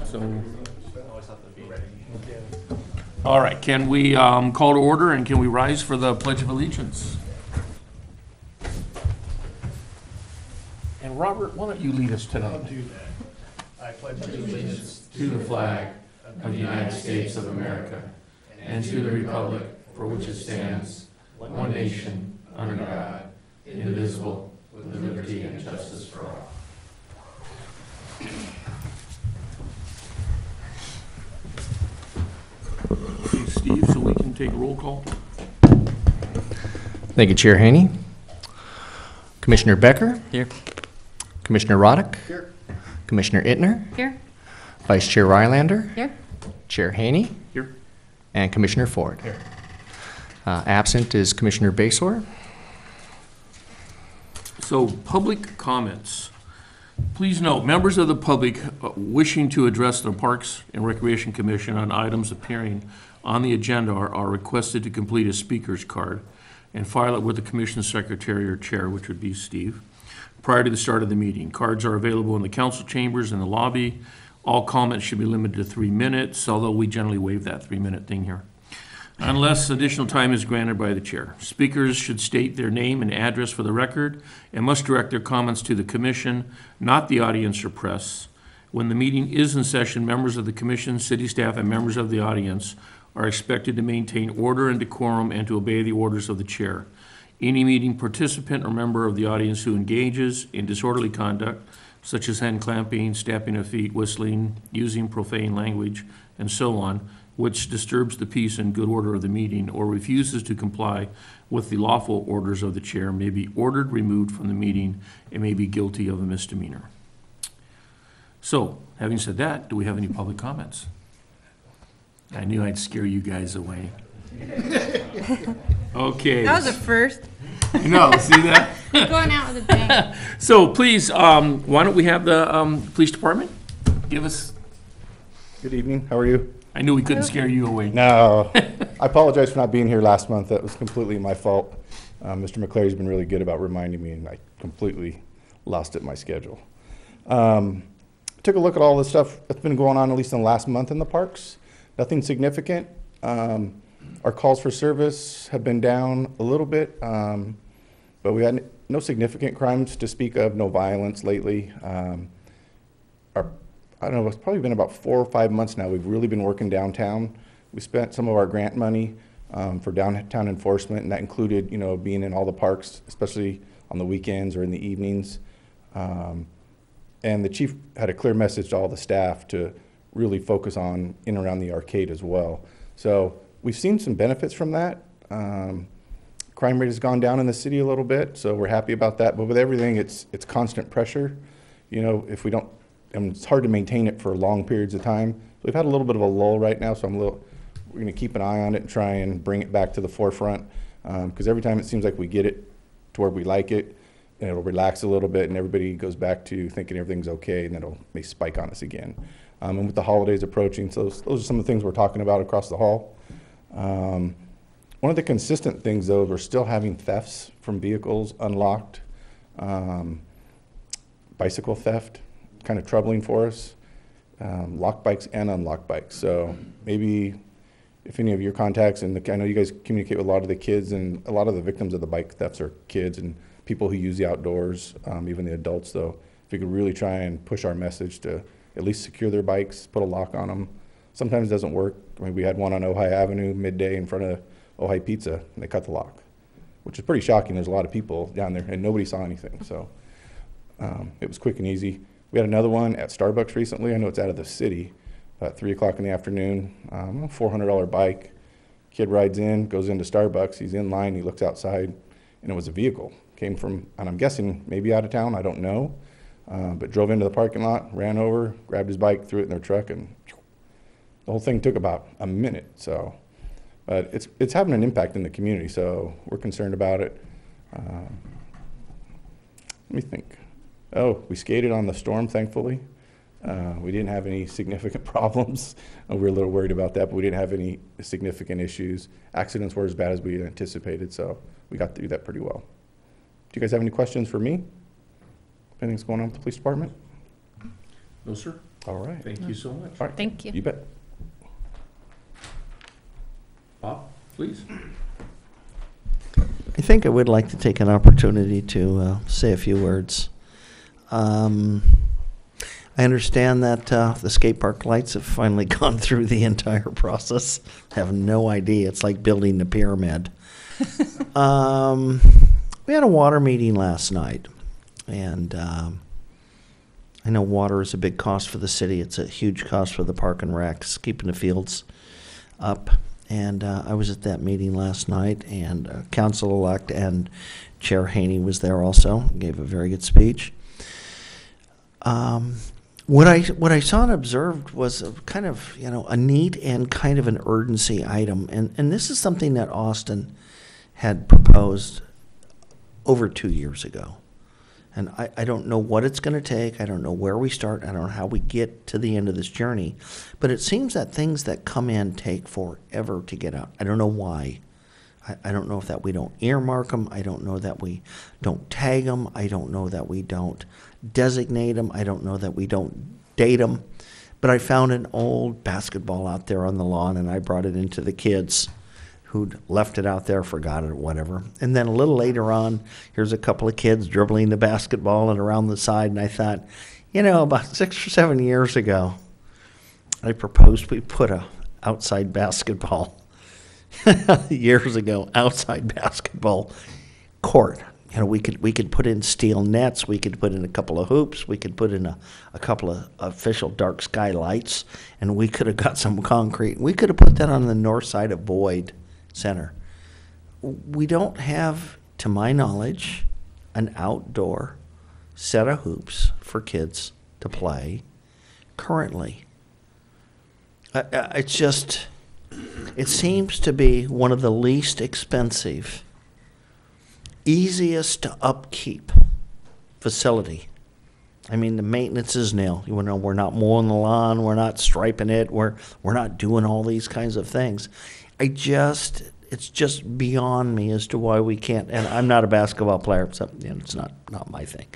So, all right, can we call to order and can we rise for the Pledge of Allegiance? And Robert, why don't you lead us tonight? I'll do that. I pledge Allegiance to the flag of the United States of America and to the republic for which it stands, one nation, under God, indivisible, with liberty and justice for all. Okay, Steve, so we can take a roll call. Thank you, Chair Haney. Commissioner Becker? Here. Commissioner Roddick? Here. Commissioner Ittner? Here. Vice Chair Rylander? Here. Chair Haney? Here. And Commissioner Ford. Here. Absent is Commissioner Basor. So, public comments. Please note, members of the public wishing to address the Parks and Recreation Commission on items appearing on the agenda are requested to complete a speaker's card and file it with the Commission Secretary or Chair, which would be Steve, prior to the start of the meeting. Cards are available in the council chambers and the lobby. All comments should be limited to 3 minutes, although we generally waive that 3-minute thing here, unless additional time is granted by the chair. Speakers should state their name and address for the record and must direct their comments to the commission, not the audience or press. When the meeting is in session, members of the commission, city staff, and members of the audience are expected to maintain order and decorum and to obey the orders of the chair. Any meeting participant or member of the audience who engages in disorderly conduct, such as hand clamping, stamping of feet, whistling, using profane language, and so on, which disturbs the peace and good order of the meeting or refuses to comply with the lawful orders of the chair may be ordered removed from the meeting and may be guilty of a misdemeanor. So, having said that, do we have any public comments? I knew I'd scare you guys away. Okay. That was a first. No, see that? Going out with a bang. So please, why don't we have the police department give us, Good evening. How are you? I knew we couldn't scare you away. No, I apologize for not being here last month. That was completely my fault. Mr. McClary's been really good about reminding me, and I completely lost it in my schedule. Took a look at all the stuff that's been going on, at least in the last month in the parks. Nothing significant. Our calls for service have been down a little bit, but we had no significant crimes to speak of, no violence lately. I don't know, it's probably been about 4 or 5 months now. We've really been working downtown. We spent some of our grant money for downtown enforcement, and that included, you know, being in all the parks, especially on the weekends or in the evenings. And the chief had a clear message to all the staff to really focus on in and around the arcade as well. So we've seen some benefits from that. Crime rate has gone down in the city a little bit, so we're happy about that. But with everything, it's constant pressure. You know, if we don't, and it's hard to maintain it for long periods of time. We've had a little bit of a lull right now, so we're going to keep an eye on it and try and bring it back to the forefront. Because every time it seems like we get it to where we like it, and it'll relax a little bit, and everybody goes back to thinking everything's okay, and then may spike on us again. And with the holidays approaching, so those are some of the things we're talking about across the hall. One of the consistent things, though, we're still having thefts from vehicles unlocked. Bicycle theft, kind of troubling for us. Locked bikes and unlocked bikes. So maybe if any of your contacts, and I know you guys communicate with a lot of the kids, and a lot of the victims of the bike thefts are kids and people who use the outdoors, even the adults, though. If we could really try and push our message to at least secure their bikes, put a lock on them. Sometimes it doesn't work. I mean, we had one on Ojai Avenue midday in front of Ojai Pizza, and they cut the lock, which is pretty shocking. There's a lot of people down there, and nobody saw anything. So it was quick and easy. We had another one at Starbucks recently. I know it's out of the city, about 3 o'clock in the afternoon. $400 bike. Kid rides in, goes into Starbucks. He's in line. He looks outside, and it was a vehicle. Came from, and I'm guessing maybe out of town. I don't know. But drove into the parking lot, ran over, grabbed his bike, threw it in their truck, and the whole thing took about a minute. So, but it's having an impact in the community. So we're concerned about it. Let me think. Oh, we skated on the storm, thankfully. We didn't have any significant problems. We were a little worried about that, but we didn't have any significant issues. Accidents were as bad as we anticipated, so we got through that pretty well. you guys have any questions for me? Anything's going on with the police department? No, sir. All right. Thank you so much. All right. Thank you. You bet. Bob, please. I think I would like to take an opportunity to say a few words. I understand that the skate park lights have finally gone through the entire process. I have no idea. It's like building the pyramid. We had a water meeting last night, and I know water is a big cost for the city. It's a huge cost for the park and recs, keeping the fields up. And I was at that meeting last night, and Council-elect and Chair Haney was there also, gave a very good speech. What I saw and observed was a kind of, a neat and kind of an urgency item. And this is something that Austin had proposed over 2 years ago. And I don't know what it's going to take. I don't know where we start. I don't know how we get to the end of this journey. But it seems that things that come in take forever to get out. I don't know why. I don't know if that we don't earmark them. I don't know that we don't tag them. I don't know that we don't designate them. I don't know that we don't date them. But I found an old basketball out there on the lawn, and I brought it into the kids who'd left it out there, forgot it, or whatever. And then a little later on, here's a couple of kids dribbling the basketball and around the side, and I thought, about 6 or 7 years ago, I proposed we put a outside basketball, years ago, outside basketball court. We could put in steel nets, we could put in a couple of hoops, we could put in a couple of official dark sky lights, and we could have got some concrete. We could have put that on the north side of Boyd Center. We don't have, to my knowledge, an outdoor set of hoops for kids to play currently. It seems to be one of the least expensive, easiest to upkeep facility. I mean, the maintenance is nil. We're not mowing the lawn, we're not striping it, we're not doing all these kinds of things. It's just beyond me as to why we can't, and I'm not a basketball player, so it's not my thing.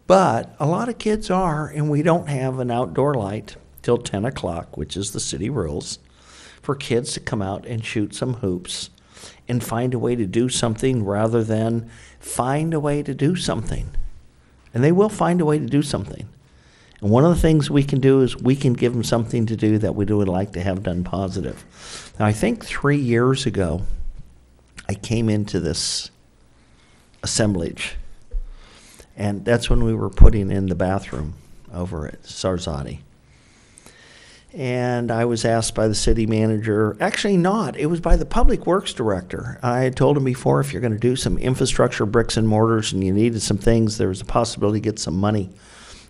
But a lot of kids are, and we don't have an outdoor light till 10 o'clock, which is the city rules, for kids to come out and shoot some hoops and find a way to do something rather than find a way to do something. And they will find a way to do something. And one of the things we can do is we can give them something to do that we would like to have done positive. Now, I think 3 years ago, I came into this assemblage, and that's when we were putting in the bathroom over at Sarzati. And I was asked by the city manager, actually not, it was by the public works director. I had told him before, if you're going to do some infrastructure, bricks and mortars, and you needed some things, there was a possibility to get some money.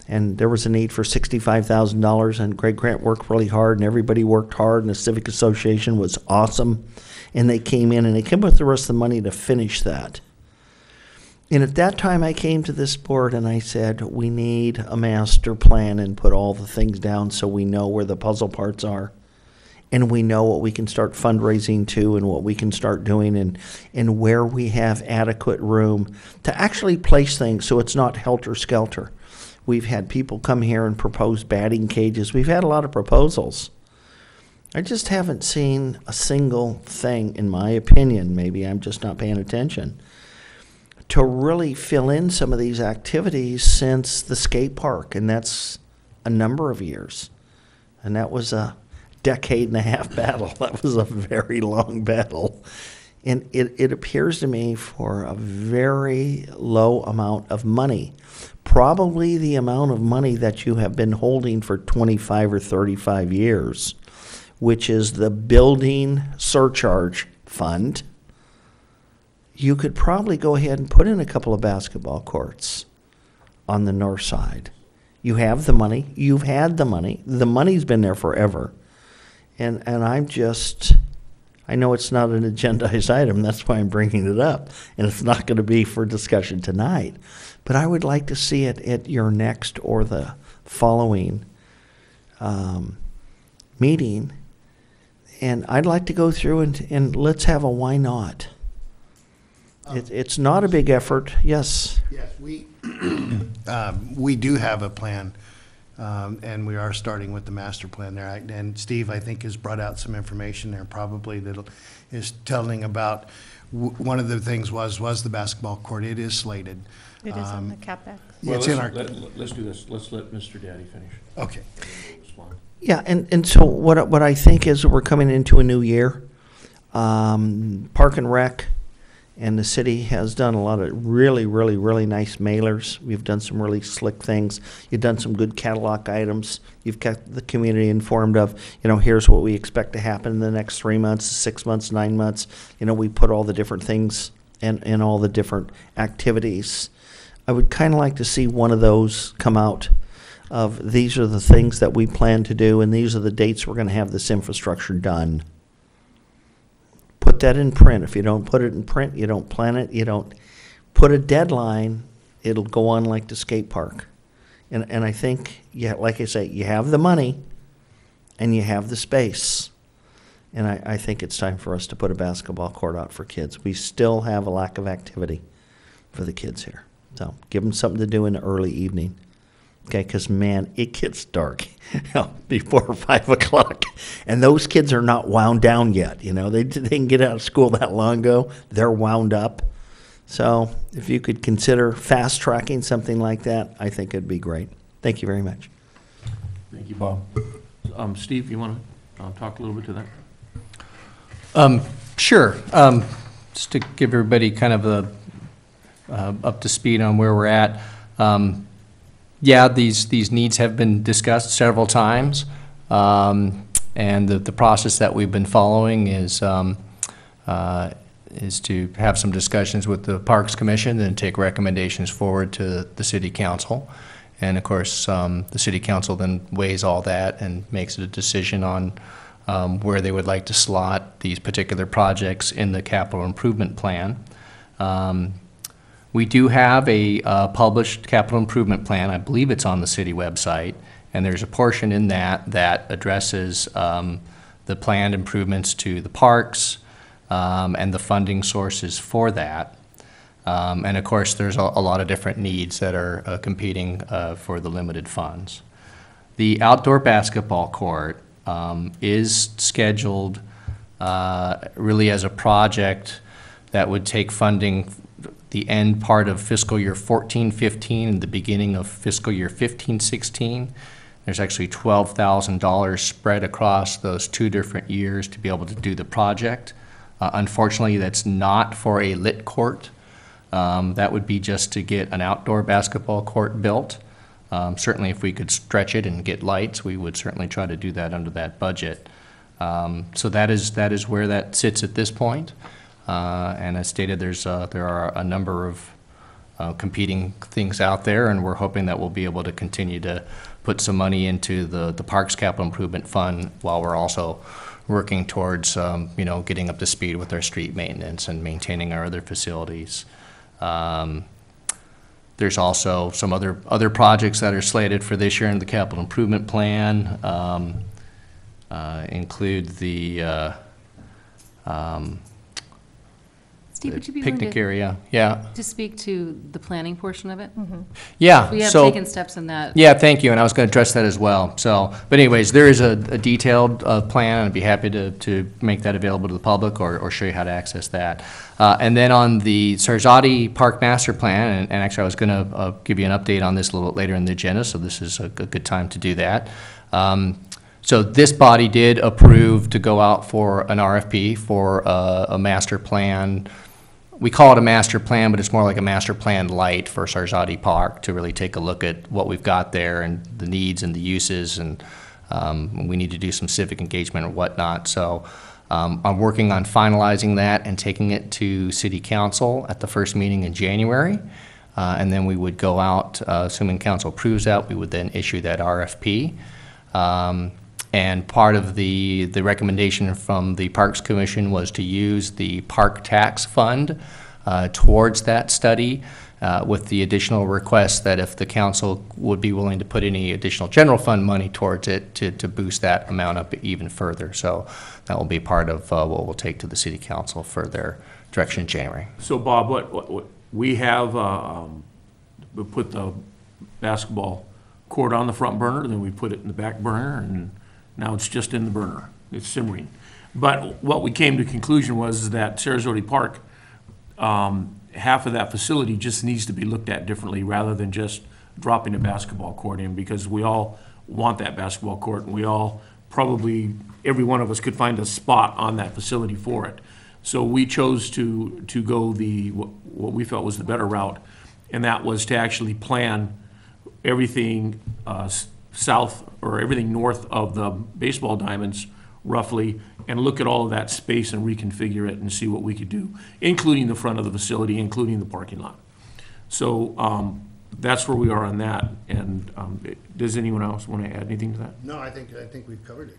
And there was a need for $65,000, and Greg Grant worked really hard, and everybody worked hard, and the Civic Association was awesome. And they came in, and they came with the rest of the money to finish that. And at that time, I came to this board, and I said, we need a master plan and put all the things down so we know where the puzzle parts are. And we know what we can start fundraising to and what we can start doing and where we have adequate room to actually place things so it's not helter-skelter. We've had people come here and propose batting cages. We've had a lot of proposals. I just haven't seen a single thing, in my opinion, maybe I'm just not paying attention, to really fill in some of these activities since the skate park, and that's a number of years. And that was a decade and a half battle. That was a very long battle. And it appears to me for a very low amount of money, probably the amount of money that you have been holding for 25 or 35 years, which is the building surcharge fund. You could probably go ahead and put in a couple of basketball courts on the north side. You have the money. You've had the money. The money's been there forever. And I know it's not an agendized item. That's why I'm bringing it up. And it's not going to be for discussion tonight. But I would like to see it at your next or the following meeting. And I'd like to go through and let's have a why not. It's not a big effort, yes. Yes, we do have a plan, and we are starting with the master plan there. And Steve, I think, has brought out some information there probably that is telling about, one of the things was the basketball court. It is slated. It is on the CapEx. Well, It's in our, let's do this. Let's let Mr. Daddy finish. okay. Respond. Yeah, and so what I think is we're coming into a new year. Park and Rec and the city has done a lot of really nice mailers. We've done some really slick things. You've done some good catalog items. You've kept the community informed of, here's what we expect to happen in the next 3 months, 6 months, 9 months. We put all the different things and all the different activities. I would kind of like to see one of those come out of these are the things that we plan to do and these are the dates we're going to have this infrastructure done. Put that in print. If you don't put it in print, you don't plan it, you don't put a deadline, it'll go on like the skate park. And I think, like I say, you have the money and you have the space. And I think it's time for us to put a basketball court out for kids. We still have a lack of activity for the kids here. So give them something to do in the early evening. Okay, because, man, it gets dark before 5 o'clock. And those kids are not wound down yet. They didn't get out of school that long ago. They're wound up. So if you could consider fast-tracking something like that, I think it'd be great. Thank you very much. Thank you, Bob. Steve, you want to talk a little bit to that? Sure. Just to give everybody kind of a up to speed on where we're at. Yeah, these needs have been discussed several times, and the process that we've been following is to have some discussions with the Parks Commission and take recommendations forward to the City Council. And of course, the City Council then weighs all that and makes a decision on where they would like to slot these particular projects in the capital improvement plan. We do have a published capital improvement plan. I believe it's on the city website, and there's a portion in that addresses the planned improvements to the parks and the funding sources for that. And of course, there's a lot of different needs that are competing for the limited funds. The outdoor basketball court is scheduled really as a project that would take funding the end part of fiscal year 14-15 and the beginning of fiscal year 15-16. There's actually $12,000 spread across those 2 different years to be able to do the project. Unfortunately, that's not for a lit court. That would be just to get an outdoor basketball court built. Certainly if we could stretch it and get lights, we would certainly try to do that under that budget. So that is where that sits at this point. And as stated, there are a number of competing things out there, and we're hoping that we'll be able to continue to put some money into the Parks Capital Improvement Fund while we're also working towards getting up to speed with our street maintenance and maintaining our other facilities. There's also some other projects that are slated for this year in the capital improvement plan. Include the Steve, would you be willing picnic to, area. Yeah. to speak to the planning portion of it? Yeah. We have so, taken steps in that. Yeah, thank you, and I was going to address that as well. So, but anyways, there is a detailed plan, and I'd be happy to make that available to the public or show you how to access that. And then on the Sarzati Park Master Plan, and actually I was going to give you an update on this a little bit later in the agenda, so this is a good time to do that. So this body did approve to go out for an RFP for a master plan. We call it a master plan, but it's more like a master plan light for Sarzati Park to really take a look at what we've got there and the needs and the uses, and we need to do some civic engagement and whatnot. So I'm working on finalizing that and taking it to City Council at the first meeting in January. And then we would go out, assuming Council approves that, we would then issue that RFP. And part of the recommendation from the Parks Commission was to use the Park Tax Fund towards that study, with the additional request that if the council would be willing to put any additional general fund money towards it to boost that amount up even further. So that will be part of what we'll take to the City Council for their direction in January. So Bob, what we have, we put the basketball court on the front burner, then we put it in the back burner, and now it's just in the burner. It's simmering. But what we came to conclusion was that Sarasota Park, half of that facility just needs to be looked at differently rather than just dropping a basketball court in, because we all want that basketball court, and we all probably, every one of us could find a spot on that facility for it. So we chose to go what we felt was the better route, and that was to actually plan everything south, or everything north of the baseball diamonds roughly, and look at all of that space and reconfigure it and see what we could do, including the front of the facility, including the parking lot. So that's where we are on that. And does anyone else want to add anything to that? No, I think we've covered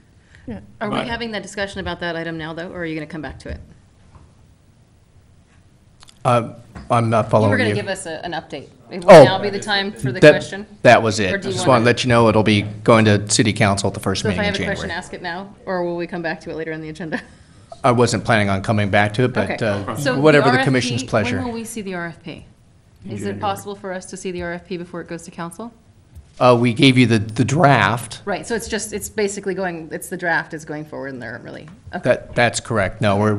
it. Are we But- having that discussion about that item now, though, or are you going to come back to it? I'm not You following were you. going to give us an update. It will Oh. now be the time for the That- question? That was Or it. do you Just wanna- want to let you know it'll be going to city council at the first So if meeting I in have a question, January. ask it now, or will we come back to it later on the agenda? I wasn't planning on coming back to it, but Okay. So whatever the RFP, commission's When pleasure. will we see the RFP? Is it possible for us to see the RFP before it goes to council? We gave you the draft. Right, so it's basically going, it's the draft is going forward and they're really, okay. That's correct. No,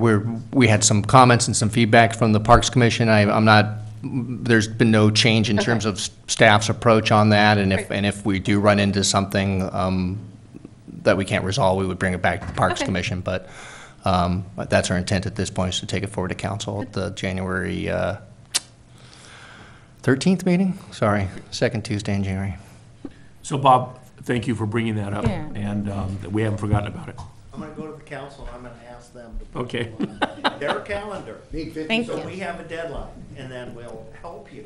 we had some comments and some feedback from the Parks Commission. I'm not, there's been no change in terms Okay. of staff's approach on that, and Great. if we do run into something that we can't resolve, we would bring it back to the Parks Okay. Commission, but that's our intent at this point, is to take it forward to council at the January 13th meeting? Sorry, second Tuesday in January. So Bob, thank you for bringing that up, Yeah. and we haven't forgotten about it. I'm gonna go to the council, and I'm gonna ask them to put Okay. on their calendar. Thank So you. we have a deadline, and then we'll help you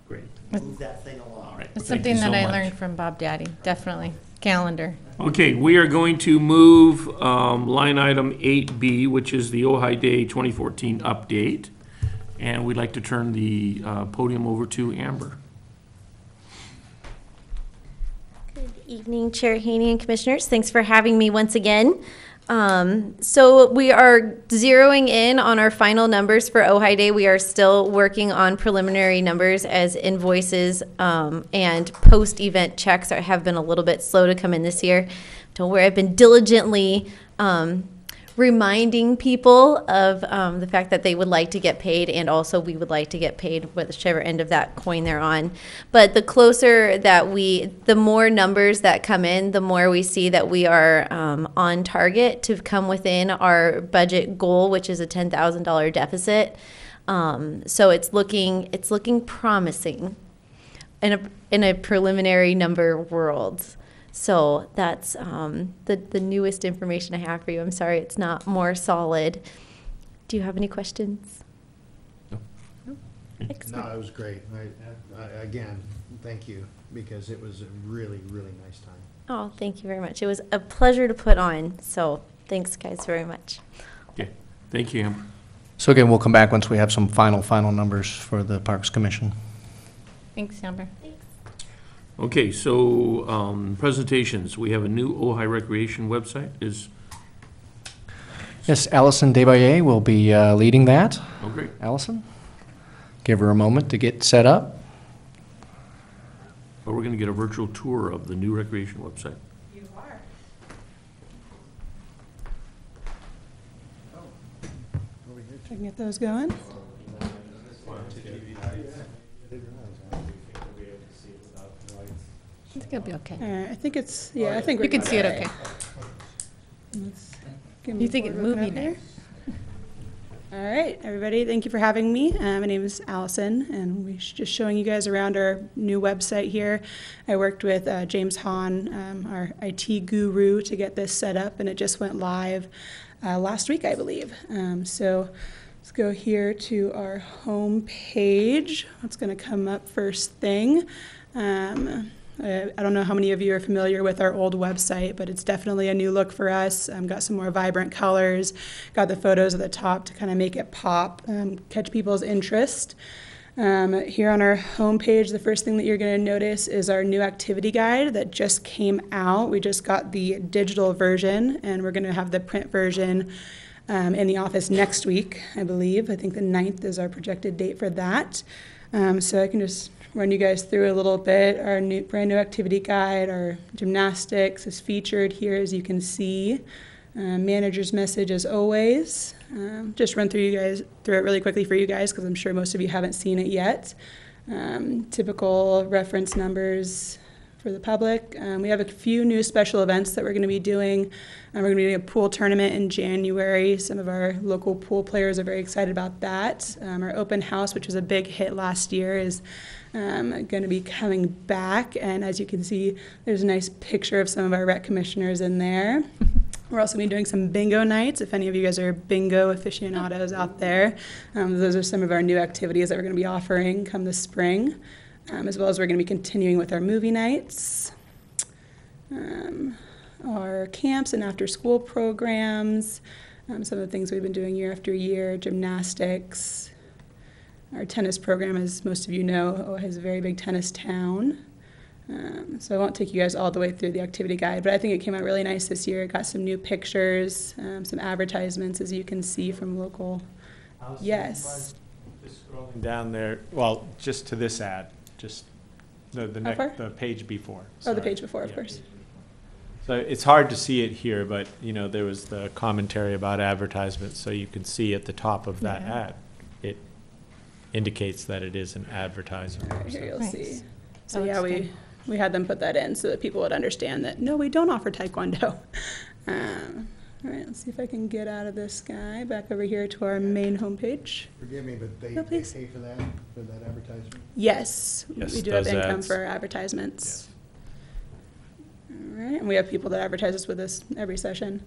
Great. move that thing along. Right. It's Thank you something so that I much. learned from Bob Daddy, definitely. Calendar. Okay, we are going to move line item 8B, which is the Ojai Day 2014 update. And we'd like to turn the podium over to Amber. Good evening, Chair Haney and Commissioners. Thanks for having me once again. So we are zeroing in on our final numbers for Ojai Day. We are still working on preliminary numbers as invoices and post-event checks have been a little bit slow to come in this year. Don't worry, I've been diligently reminding people of the fact that they would like to get paid, and also we would like to get paid, whichever end of that coin they're on. But the closer that the more numbers that come in, the more we see that we are on target to come within our budget goal, which is a $10,000 deficit. So it's looking promising in a preliminary number world. So that's the newest information I have for you. I'm sorry it's not more solid. Do you have any questions? No. No, Excellent. it was great. Again, thank you, because it was a really, really nice time. Oh, thank you very much. It was a pleasure to put on. So thanks, guys, very much. Okay, thank you, Amber. So again, we'll come back once we have some final numbers for the Parks Commission. Thanks, Amber. Okay, so presentations. We have a new Ojai Recreation website. Yes, Allison Desbayer will be leading that. Oh, great. Allison, give her a moment to get set up. But we're going to get a virtual tour of the new recreation website. You are. I can get those going. I think it'll be okay. All right, I think it's, yeah, I think we're You can good. see it okay. Let's get You my think it board open movie up night? here. All right, everybody, thank you for having me. My name is Allison, and we're just showing you guys around our new website here. I worked with James Hahn, our IT guru, to get this set up, and it just went live last week, I believe. So let's go here to our home page. What's going to come up first thing? I don't know how many of you are familiar with our old website, but it's definitely a new look for us. Got some more vibrant colors, got the photos at the top to kind of make it pop, catch people's interest. Here on our homepage, the first thing that you're going to notice is our new activity guide that just came out. We just got the digital version, and we're going to have the print version in the office next week, I believe. I think the 9th is our projected date for that. So I can just run you guys through a little bit. Our brand new activity guide, our gymnastics is featured here, as you can see. Manager's message, as always. Just run through it really quickly for you guys, because I'm sure most of you haven't seen it yet. Typical reference numbers for the public. We have a few new special events that we're going to be doing. We're going to be doing a pool tournament in January. Some of our local pool players are very excited about that. Our open house, which was a big hit last year, is going to be coming back. And as you can see, there's a nice picture of some of our rec commissioners in there. We're also going to be doing some bingo nights, if any of you guys are bingo aficionados out there. Those are some of our new activities that we're going to be offering come this spring, as well as we're going to be continuing with our movie nights, our camps and after-school programs, some of the things we've been doing year after year, gymnastics. Our tennis program, as most of you know, Ojai is a very big tennis town. So I won't take you guys all the way through the activity guide, but I think it came out really nice this year. It got some new pictures, some advertisements, as you can see from local. Yes. Just scrolling down there, well, just to this ad, just the How far? next, the page before. Oh, the Sorry. page before, of Yeah. course. So it's hard to see it here, but, you know, there was the commentary about advertisements, so you can see at the top of that Yeah. ad, it indicates that it is an advertisement. All right, here you'll Nice. see. That So looks yeah, good. we had them put that in so that people would understand that, no, we don't offer Taekwondo. All right, let's see if I can get out of this guy, back over here to our main homepage. Forgive me, but No, please. pay for that advertisement? Yes, Yes, we do have those income ads. for advertisements. All right, and we have people that advertise with us every session.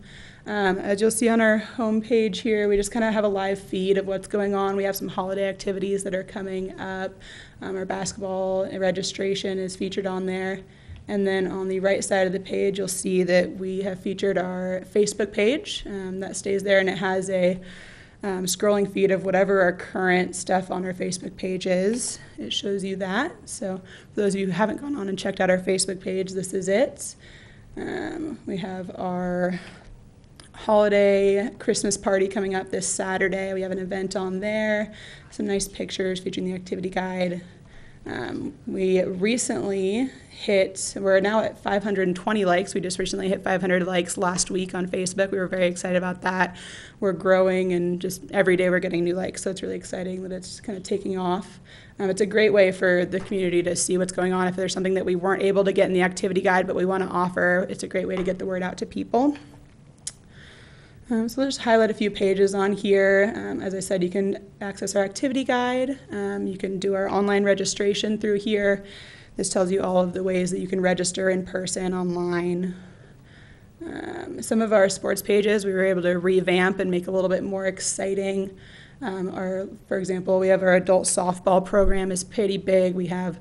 As you'll see on our homepage here, we just kind of have a live feed of what's going on. We have some holiday activities that are coming up. Our basketball registration is featured on there. And then on the right side of the page, you'll see that we have featured our Facebook page. That stays there, and it has a scrolling feed of whatever our current stuff on our Facebook page is. It shows you that. So for those of you who haven't gone on and checked out our Facebook page, this is it. We have our holiday Christmas party coming up this Saturday. We have an event on there. Some nice pictures featuring the activity guide. We recently we're now at 520 likes. We just recently hit 500 likes last week on Facebook. We were very excited about that. We're growing, and just every day we're getting new likes, so it's really exciting that it's kind of taking off. It's a great way for the community to see what's going on. If there's something that we weren't able to get in the activity guide but we want to offer, it's a great way to get the word out to people. So we'll just highlight a few pages on here. As I said, you can access our activity guide. You can do our online registration through here. This tells you all of the ways that you can register in person, online. Some of our sports pages we were able to revamp and make a little bit more exciting. For example, we have our adult softball program is pretty big. We have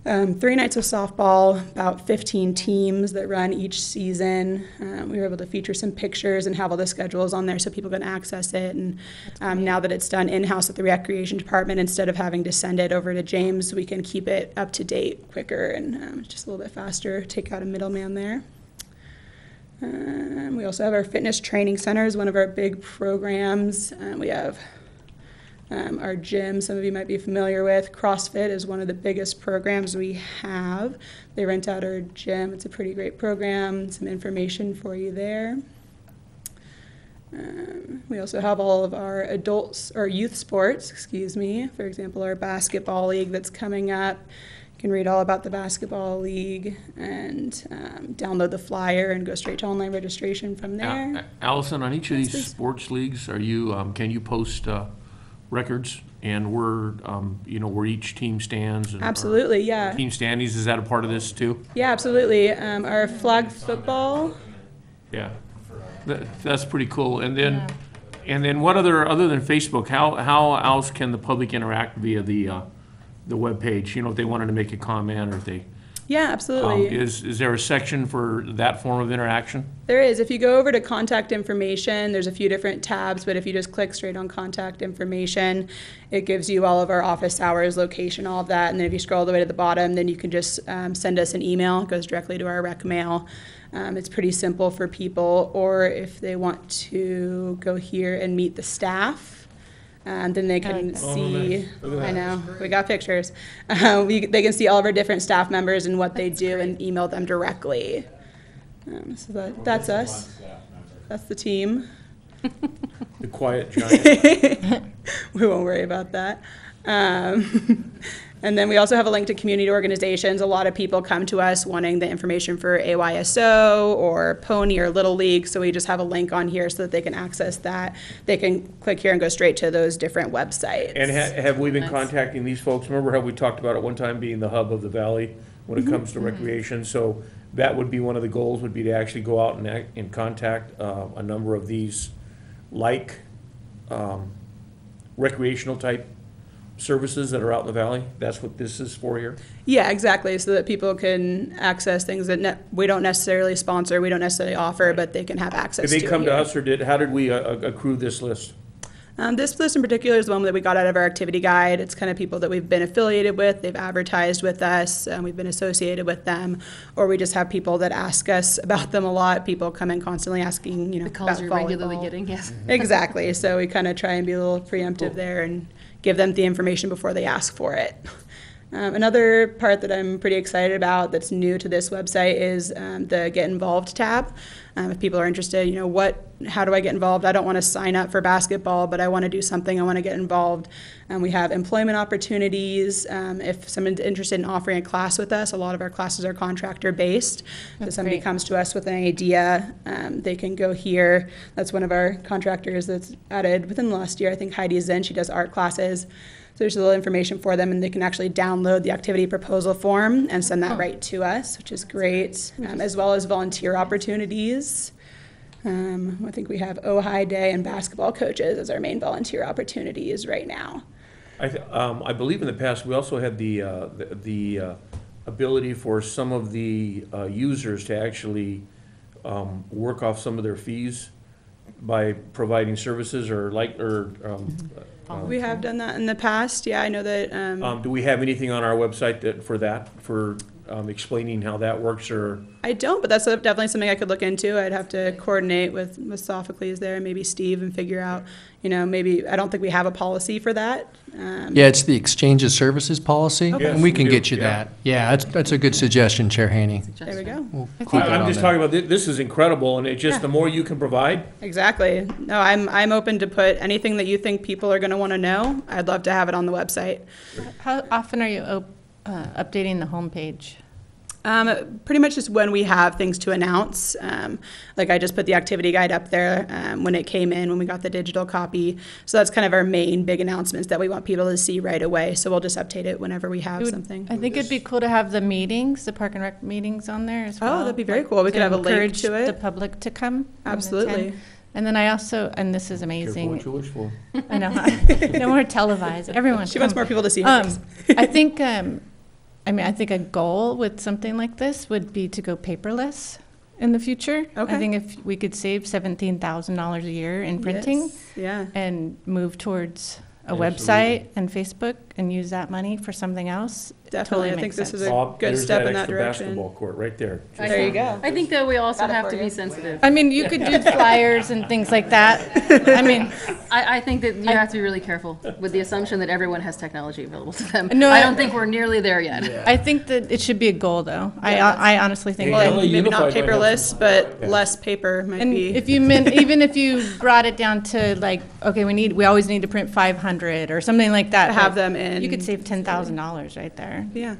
3 nights of softball, about 15 teams that run each season. We were able to feature some pictures and have all the schedules on there so people can access it. And now that it's done in-house at the recreation department, instead of having to send it over to James, we can keep it up to date quicker and just a little bit faster, take out a middleman there. We also have our fitness training center is one of our big programs. We have our gym, some of you might be familiar with. CrossFit is one of the biggest programs we have. They rent out our gym. It's a pretty great program. Some information for you there. We also have all of our youth sports, For example, our basketball league that's coming up. You can read all about the basketball league and download the flyer and go straight to online registration from there. Allison, on each of Yes, these please. sports leagues, can you post records and where each team stands? And Absolutely, yeah. Team standings, is that a part of this too? Yeah, absolutely. Our flag football. Yeah, that's pretty cool. And then what other than Facebook, how else can the public interact via the webpage? If they wanted to make a comment or if they Yeah, absolutely. Is there a section for that form of interaction? There is. If you go over to contact information, there's a few different tabs, but if you just click straight on contact information, it gives you all of our office hours, location, all of that. And then if you scroll all the way to the bottom, then you can just send us an email. It goes directly to our rec mail. It's pretty simple for people. Or if they want to go here and meet the staff, then they can see, I know, we got pictures. They can see all of our different staff members and what they do and email them directly. So that's us. That's the team. The quiet giant. We won't worry about that. And then we also have a link to community organizations. A lot of people come to us wanting the information for AYSO or Pony or Little League, so we just have a link on here so that they can access that. They can click here and go straight to those different websites. And have we been contacting these folks? Remember how we talked about at one time being the hub of the valley when it comes to recreation? So that would be one of the goals, would be to actually go out and contact a number of these like recreational type services that are out in the valley. That's what this is for here? Yeah, exactly, so that people can access things that we don't necessarily sponsor, we don't necessarily offer, but they can have access to. Did they come to here. us, or how did we accrue this list? This list in particular is the one that we got out of our activity guide. It's kind of people that we've been affiliated with, they've advertised with us, we've been associated with them, or we just have people that ask us about them a lot. People come in constantly asking, The about calls you're regularly volleyball. getting, yes. Exactly, so we kind of try and be a little preemptive there and give them the information before they ask for it. Another part that I'm pretty excited about that's new to this website is the Get Involved tab. If people are interested, how do I get involved? I don't want to sign up for basketball, but I want to do something, I want to get involved. We have employment opportunities. If someone's interested in offering a class with us, a lot of our classes are contractor-based. So if somebody comes to us with an idea, they can go here. That's one of our contractors that's added within the last year. I think Heidi is in, she does art classes. So there's a little information for them, and they can actually download the activity proposal form and send that right to us, which is great, as well as volunteer opportunities. I think we have Ojai Day and basketball coaches as our main volunteer opportunities right now. I believe in the past, we also had the ability for some of the users to actually work off some of their fees by providing services We have done that in the past. Yeah, I know that. do we have anything on our website for explaining how that works, or? I don't, but that's definitely something I could look into. I'd have to coordinate with Sophocles there, maybe Steve, and figure out, maybe, I don't think we have a policy for that. Yeah, it's the exchange of services policy, Okay. and we can Yes, we get you do, that. Yeah, that's a good suggestion, Chair Haney. There we go. We'll keep it I'm on just there. talking about, this is incredible, and it's just the more you can provide. Exactly. No, I'm open to put anything that you think people are going to want to know. I'd love to have it on the website. How often are you updating the homepage? Pretty much just when we have things to announce. Like I just put the activity guide up there when it came in, when we got the digital copy. So that's kind of our main big announcements that we want people to see right away. So we'll just update it whenever we have something. I think it'd be cool to have the meetings, the Park and Rec meetings on there as well. Oh, that'd be very cool. We could have a link encourage to it. the public to come. and Absolutely. attend. And then I also, and this is Careful amazing. what you wish for. I know. No more televised. Everyone. She wants come. more people to see her face. I think, I think a goal with something like this would be to go paperless in the future. Okay. I think if we could save $17,000 a year in printing Yes. Yeah. and move towards a Absolutely. website and Facebook and use that money for something else, Definitely. totally I think makes this sense. is a Bob, good there's step that in that extra direction. basketball court right there. There you go. I think that we also Got it have for to you. be sensitive. I mean, you could do flyers and things like that. I mean, I think that you have to be really careful with the assumption that everyone has technology available to them. No, I don't think we're nearly there yet. I think that it should be a goal, though. I honestly think. Well, that- LA Maybe not Unified might have paperless, but less paper might And be. if you even if you brought it down to like, okay, we always need to print 500 or something like that. To have but them in. You could save $10,000 right there. Yeah.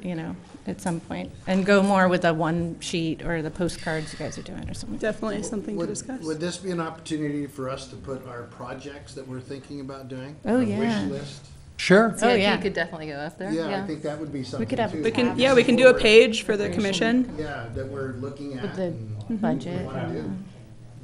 At some point, and go more with the one sheet or the postcards you guys are doing or something. Definitely something to discuss. Would this be an opportunity for us to put our projects that we're thinking about doing? Oh, our yeah. Wish list? Sure. Oh, CIP yeah. could definitely go up there. Yeah, I think that would be something could have- too. We can, yeah, we can do a page for the commission. Yeah, that we're looking at. With the and budget. wanna do.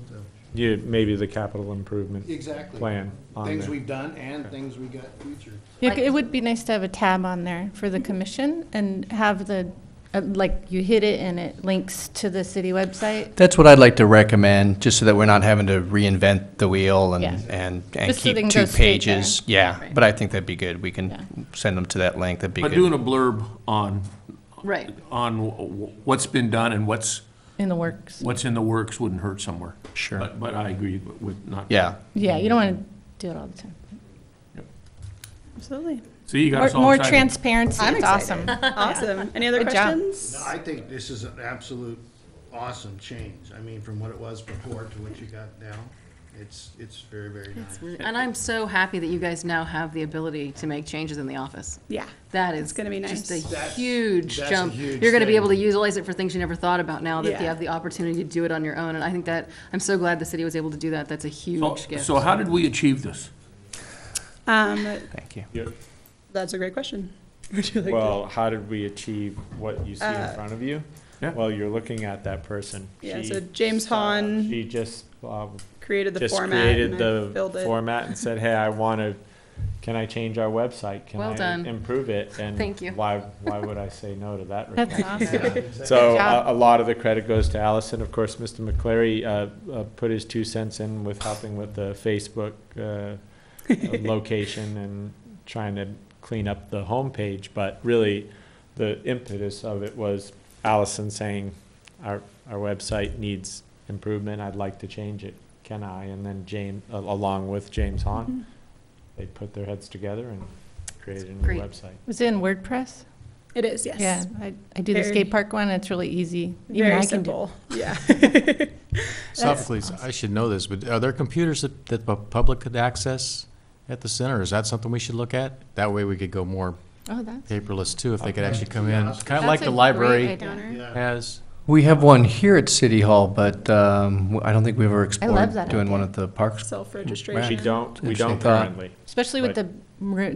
So, Maybe the capital improvement Exactly. plan on Things there. we've done and things we got future. Yeah, it would be nice to have a tab on there for the commission and have the like you hit it and it links to the city website? That's what I'd like to recommend, just so that we're not having to reinvent the wheel and, Yeah. and Just so they keep can two go straight there. pages. Yeah, Right. but I think that'd be good. We Yeah. can send them to that link, that'd be But doing good. a blurb on, Right. what's been done and what's In the works? in the works wouldn't hurt somewhere. Sure. But I agree with not. Yeah. Yeah, you don't want to do it all the time. Absolutely. See, you got us all More excited. transparency, I'm it's excited. awesome. Awesome. Any other Good job. questions? No, I think this is an absolute awesome change. I mean, from what it was before to what you got now, it's very, very nice. And I'm so happy that you guys now have the ability to make changes in the office. Yeah. That is It's gonna be just nice. a huge that's a jump. huge You're gonna be thing. able to utilize it for things you never thought about now that you Yeah. have the opportunity to do it on your own. And I think that, I'm so glad the city was able to do that. That's a So, huge gift. so how did we achieve this? Thank you. That's a great question. Would you like Well, how did we achieve what you see in Uh, front of you? Yeah. Well, you're looking at that person. Yeah, She so James saw- Hahn She just, to created the just format created and I the filled it? format and said, hey, I want to, can I change our website? Can Well I done. improve it? And Thank you. Why would I say no to that That's request? awesome. So Good job. a lot of the credit goes to Allison. Of course, Mr. McCleary put his 2 cents in with helping with the Facebook location and trying to clean up the homepage. But really, the impetus of it was Allison saying, our website needs improvement. I'd like to change it. Can I? And then James, along with James Hahn, they put their heads together and created a new Great. website. Was it in WordPress? It is, yes. Yeah, I do the Very- skate park one, it's really easy. Even Very I can do it. simple. Yeah. Sophocles, I should know this, but are there computers that the public could access at the center? Is that something we should look at? That way we could go more Oh, that's. paperless too, if they could actually come in. Kind of That's like a the great library idea. Yeah. has. We have one here at City Hall, but I don't think we've ever explored that doing one idea. at the parks. Self-registration. We don't Interesting thought. currently. Especially with But- the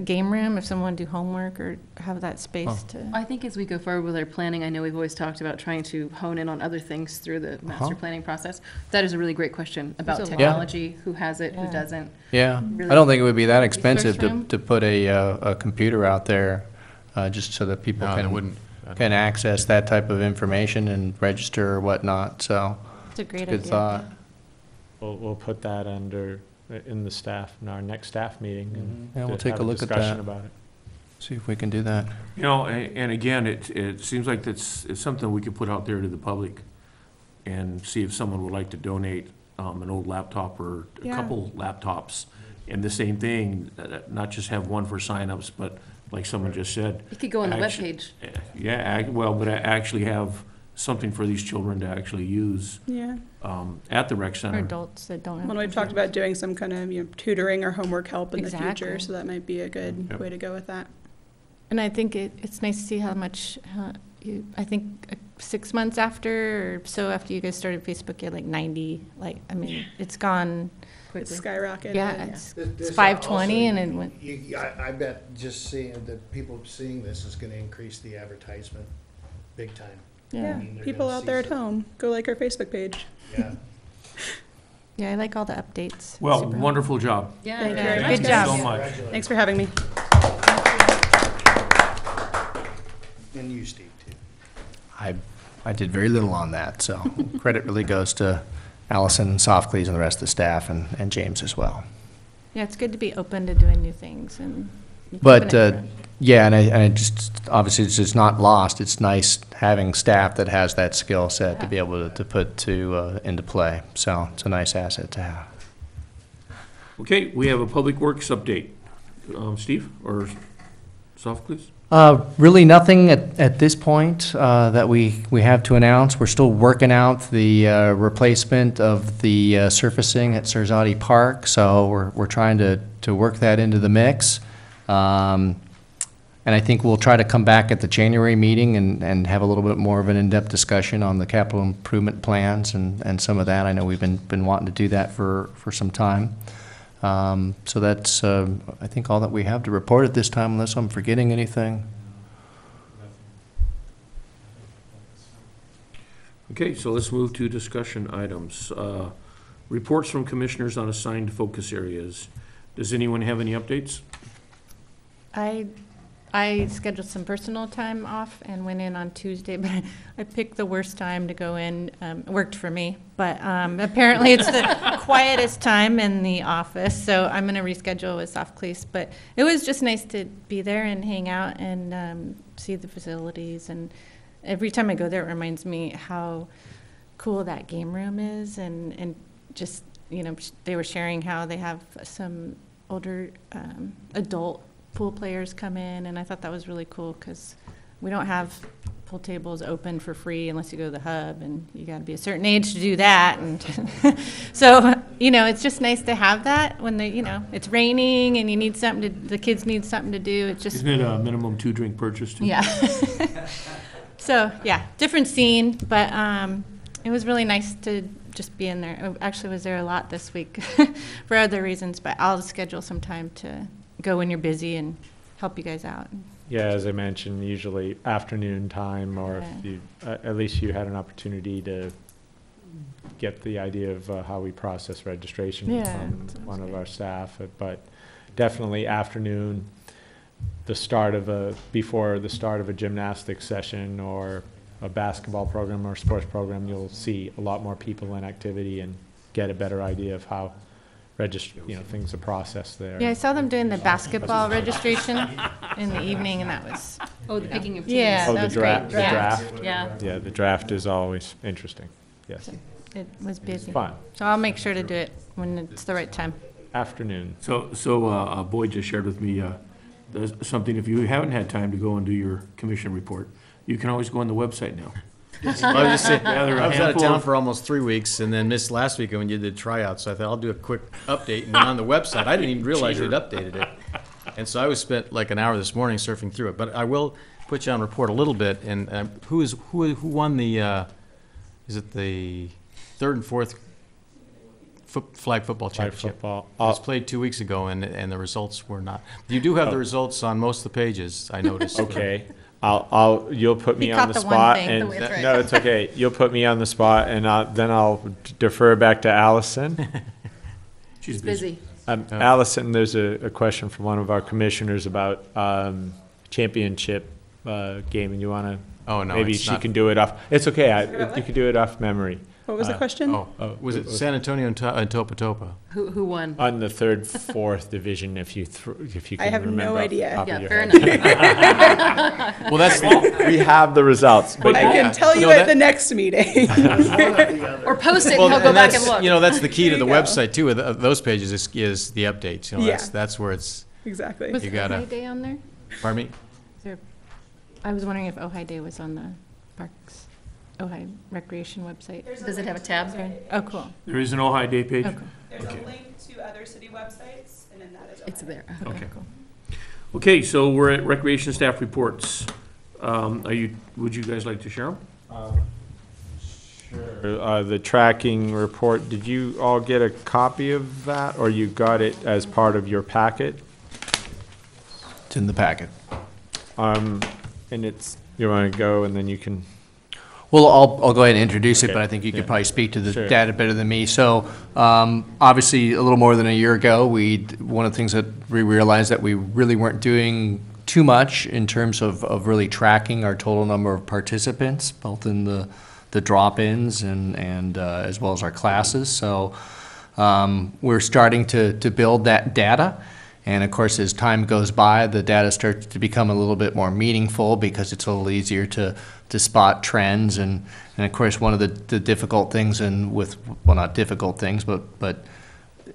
game room, if someone do homework or have that space Oh. to. I think as we go forward with our planning, I know we've always talked about trying to hone in on other things through the master planning process. That is a really great question about There's a lot. technology, who has it, who Yeah. doesn't. Yeah, Really I don't think it would be that expensive room? to put a computer out there, just so that people No, they can, wouldn't. can access that type of information and register or whatnot, so. It's a great Good idea. thought. We'll put that under, in the staff, in our next staff meeting. and Yeah, we'll to take have a look at discussion that. about it. See if we can do that. You know, and again, it seems like it's something we could put out there to the public and see if someone would like to donate an old laptop or a Yeah. couple laptops. And the same thing, not just have one for signups, but like someone just said. It could go on the actu- webpage. Yeah, well, but actually have something for these children to actually use Yeah. at the rec For center. adults that don't have. Well, we've talked computers. about doing some kind of, tutoring or homework help in the future, Exactly. so that might be a good Yep. way to go with that. And I think it's nice to see how much, I think 6 months after, or so after you guys started Facebook, you had like 90, I mean, it's gone, It's Quickly. skyrocketed. yeah, it's This 520 also- and it went, I bet just seeing, that people seeing this is gonna increase the advertisement big time. Yeah, yeah. mean, they're people gonna out see there at some- home, go like our Facebook page. Yeah. Yeah, I like all the updates. Well, Super wonderful job. Yeah. Thank you Yeah, very much. good Thank job. you so much. Thanks for having me. And you, Steve, too. I did very little on that, so credit really goes to Allison and Sophocles and the rest of the staff and James as well. Yeah, it's good to be open to doing new things and. But, keeping it fresh. yeah, and I just, obviously, it's just not lost. It's nice having staff that has that skill set to be able to put into play. So it's a nice asset to have. Okay, we have a Public Works update. Steve or Sophocles? Really nothing at this point that we have to announce. We're still working out the replacement of the surfacing at Sarzati Park, so we're trying to work that into the mix. And I think we'll try to come back at the January meeting and have a little bit more of an in-depth discussion on the capital improvement plans and some of that. I know we've been wanting to do that for some time. So that's, I think, all that we have to report at this time, unless I'm forgetting anything. Okay, so let's move to discussion items. Reports from commissioners on assigned focus areas. Does anyone have any updates? I I scheduled some personal time off and went in on Tuesday, but I picked the worst time to go in. It worked for me, but apparently it's the quietest time in the office, so I'm going to reschedule with Softclease. But it was just nice to be there and hang out and see the facilities. And every time I go there, it reminds me how cool that game room is, and just, you know, they were sharing how they have some older adult pool players come in, and I thought that was really cool because we don't have pool tables open for free unless you go to the hub, and you got to be a certain age to do that. And so, you know, it's just nice to have that when they, you know, it's raining and you need something to, the kids need something to do. It's just, Isn't it a minimum 2-drink purchase too? yeah. So yeah, different scene, but it was really nice to just be in there. I actually was there a lot this week for other reasons, but I'll schedule some time to go when you're busy and help you guys out. Yeah, as I mentioned, usually afternoon time, or Yeah. if you, at least you had an opportunity to get the idea of how we process registration Yeah, from sounds one of good. our staff. But definitely afternoon, before the start of a gymnastics session or a basketball program or sports program, you'll see a lot more people in activity and get a better idea of how things are processed there. Yeah, I saw them doing the basketball registration in the evening, and that was, Oh, the picking of teams. yeah, Oh, that the was great. the draft? Yeah. Yeah, the draft is always interesting, yes. It was busy. Fun. So I'll make sure to do it when it's the right time. Afternoon. So Boyd just shared with me there's something, if you haven't had time to go and do your commission report, you can always go on the website now. I was just saying, Gather a I was out of handful town of- for almost 3 weeks and then missed last week when you did tryouts, so I thought I'll do a quick update. And on the website, I didn't even realize they'd updated it. And so I spent like an hour this morning surfing through it. But I will put you on report a little bit. And who won the, is it the third and fourth flag football Flag championship? football. It was played 2 weeks ago, and the results were not. You do have the results on most of the pages, I noticed. Okay, you'll put me He on caught the the one spot, thing. and That's right. no, it's okay. You'll put me on the spot, and then I'll defer back to Allison. She's Busy. Allison, there's a question from one of our commissioners about championship game, and you want to? Oh, no, Maybe it's she not. can do it off. It's okay. You can do it off memory. What was the question? Oh, was it San Antonio and Topa Topa? Who won? On the third, fourth division, if you can I have no remember off the idea. top of Yeah, your fair head. enough. Well, that's We have the results, but I can tell you No, at that- the next meeting. Or post it and well, he'll go and back and that's, look. you know, that's the key to There the you go. website too. Of those pages is the updates. You know, Yeah. that's where it's. Exactly. Was You gotta- Ojai Day on there? Pardon me. Is there? I was wondering if Ojai Day was on the Parks, Ojai Recreation website. Does it have a tab? Oh, cool. There is an Ojai Day page? Oh, cool. There's a link to other city websites, and then that is. It's there. Okay. Okay, so we're at recreation staff reports. Would you guys like to share them? The tracking report, did you all get a copy of that, or you got it as part of your packet? It's in the packet. And you want to go, and then you can, Well, I'll go ahead and introduce it, Okay. but I think you could Yeah. probably speak to the Sure. data better than me. So, obviously, a little more than a year ago, one of the things that we realized that we really weren't doing too much in terms of really tracking our total number of participants, both in the drop-ins and as well as our classes. So, we're starting to build that data. And of course, as time goes by, the data starts to become a little bit more meaningful because it's a little easier to spot trends. And of course, one of the difficult things well, not difficult things, but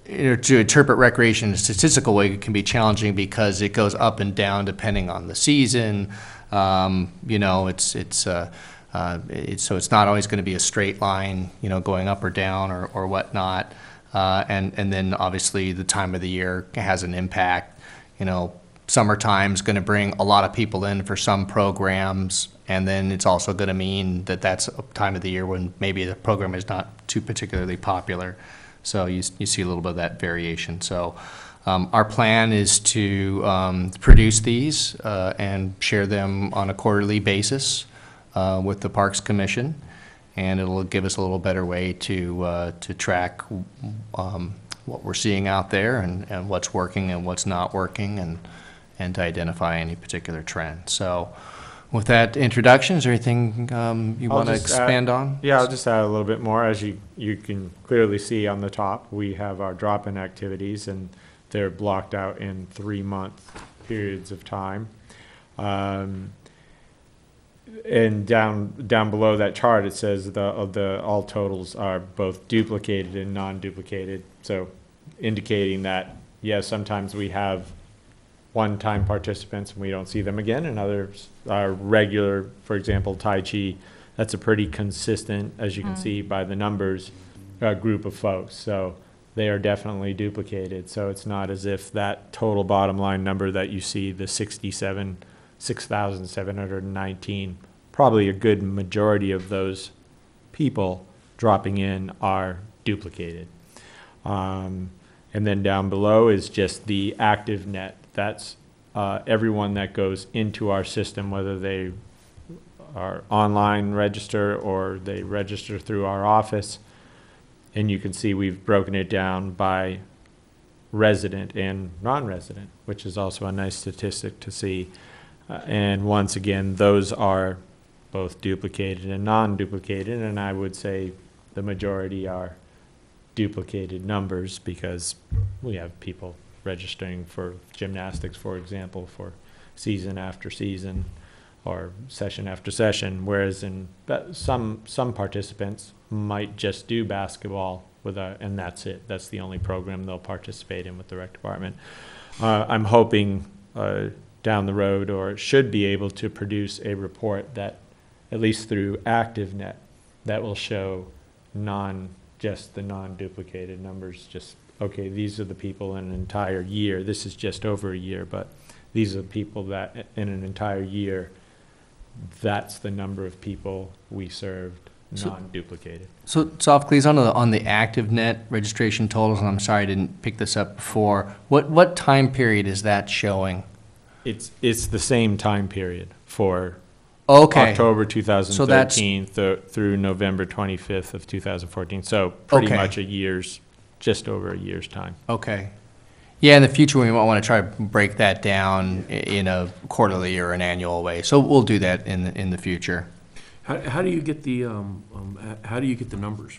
to interpret recreation in a statistical way can be challenging because it goes up and down depending on the season. You know, so it's not always going to be a straight line, you know, going up or down or whatnot. And then obviously the time of the year has an impact. You know, summertime's going to bring a lot of people in for some programs, and then it's also going to mean that that's a time of the year when maybe the program is not too particularly popular. So you see a little bit of that variation. So our plan is to produce these and share them on a quarterly basis with the Parks Commission. And it'll give us a little better way to track what we're seeing out there and what's working and what's not working, and to identify any particular trend. So with that introduction, is there anything you I'll want to just add- expand on? Yeah, I'll just add a little bit more. As you can clearly see on the top, we have our drop-in activities, and they're blocked out in 3-month periods of time. And down below that chart, it says the all totals are both duplicated and non-duplicated. So indicating that, yes, sometimes we have one-time participants and we don't see them again, and others are regular. For example, Tai Chi, that's a pretty consistent, as you can see by the numbers, group of folks. So they are definitely duplicated. So it's not as if that total bottom line number that you see, the 6,719, probably a good majority of those people dropping in are duplicated. And then down below is just the active net. That's everyone that goes into our system, whether they are online register or they register through our office. And you can see we've broken it down by resident and non-resident, which is also a nice statistic to see. And once again, those are both duplicated and non-duplicated, and I would say the majority are duplicated numbers because we have people registering for gymnastics, for example, for season after season or session after session, whereas in some participants might just do basketball and that's it. That's the only program they'll participate in with the rec department. I'm hoping down the road, or should be able to produce a report that, at least through ActiveNet, that will show just the non-duplicated numbers. Just, okay, these are the people in an entire year. This is just over a year, but these are the people that in an entire year, that's the number of people we served non-duplicated. So please, on the ActiveNet registration totals, and I'm sorry I didn't pick this up before, what time period is that showing? It's the same time period for Okay. October 2013 through November 25th of 2014. So pretty much just over a year's time. Okay. Yeah, in the future, we might want to try to break that down in a quarterly or an annual way. So we'll do that in the future. How do you get the numbers?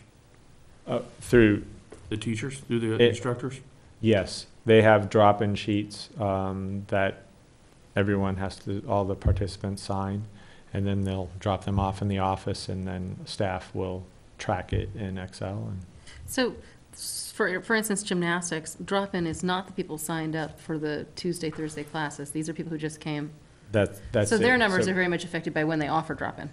Through The teachers, through the instructors? Yes, they have drop-in sheets that everyone all the participants sign, and then they'll drop them off in the office, and then staff will track it in Excel. So, for instance, gymnastics, drop-in is not the people signed up for the Tuesday, Thursday classes. These are people who just came. That's So their it. numbers So- are very much affected by when they offer drop-in.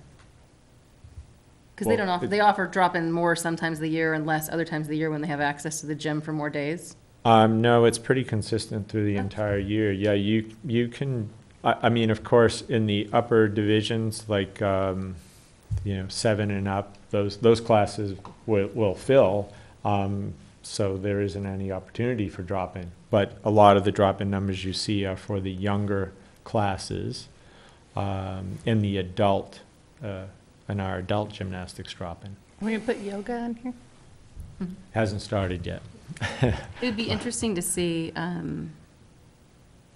Because Well, they don't offer, they offer drop-in more sometimes of the year and less other times of the year when they have access to the gym for more days. No, it's pretty consistent through the entire year. Yeah, you can, I mean, of course, in the upper divisions, like, 7 and up, those classes will fill. So there isn't any opportunity for drop-in. But a lot of the drop-in numbers you see are for the younger classes, in the adult, in our adult gymnastics drop-in. We're going to put yoga on here? Hasn't started yet. It would be interesting to see, and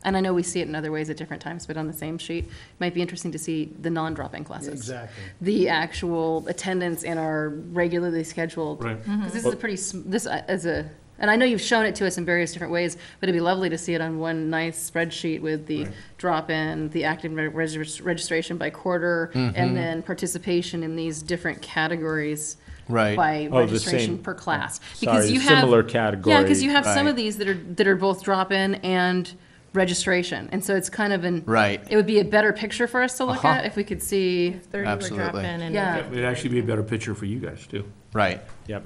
I know we see it in other ways at different times, but on the same sheet, it might be interesting to see the non-drop-in classes. Exactly. The actual attendance in our regularly scheduled. Right. Because this is a pretty, and I know you've shown it to us in various different ways, but it'd be lovely to see it on one nice spreadsheet with the drop-in, the active registration by quarter, and then participation in these different categories. Right. By Oh, the registration same- per class. Sorry, you have similar category. Yeah, because you have some Right. of these that are both drop-in and registration, and so it's kind of Right. It would be a better picture for us to look at if we could see. 30 were Absolutely. drop-in and. Yeah. It'd actually be a better picture for you guys, too. Right. Yep.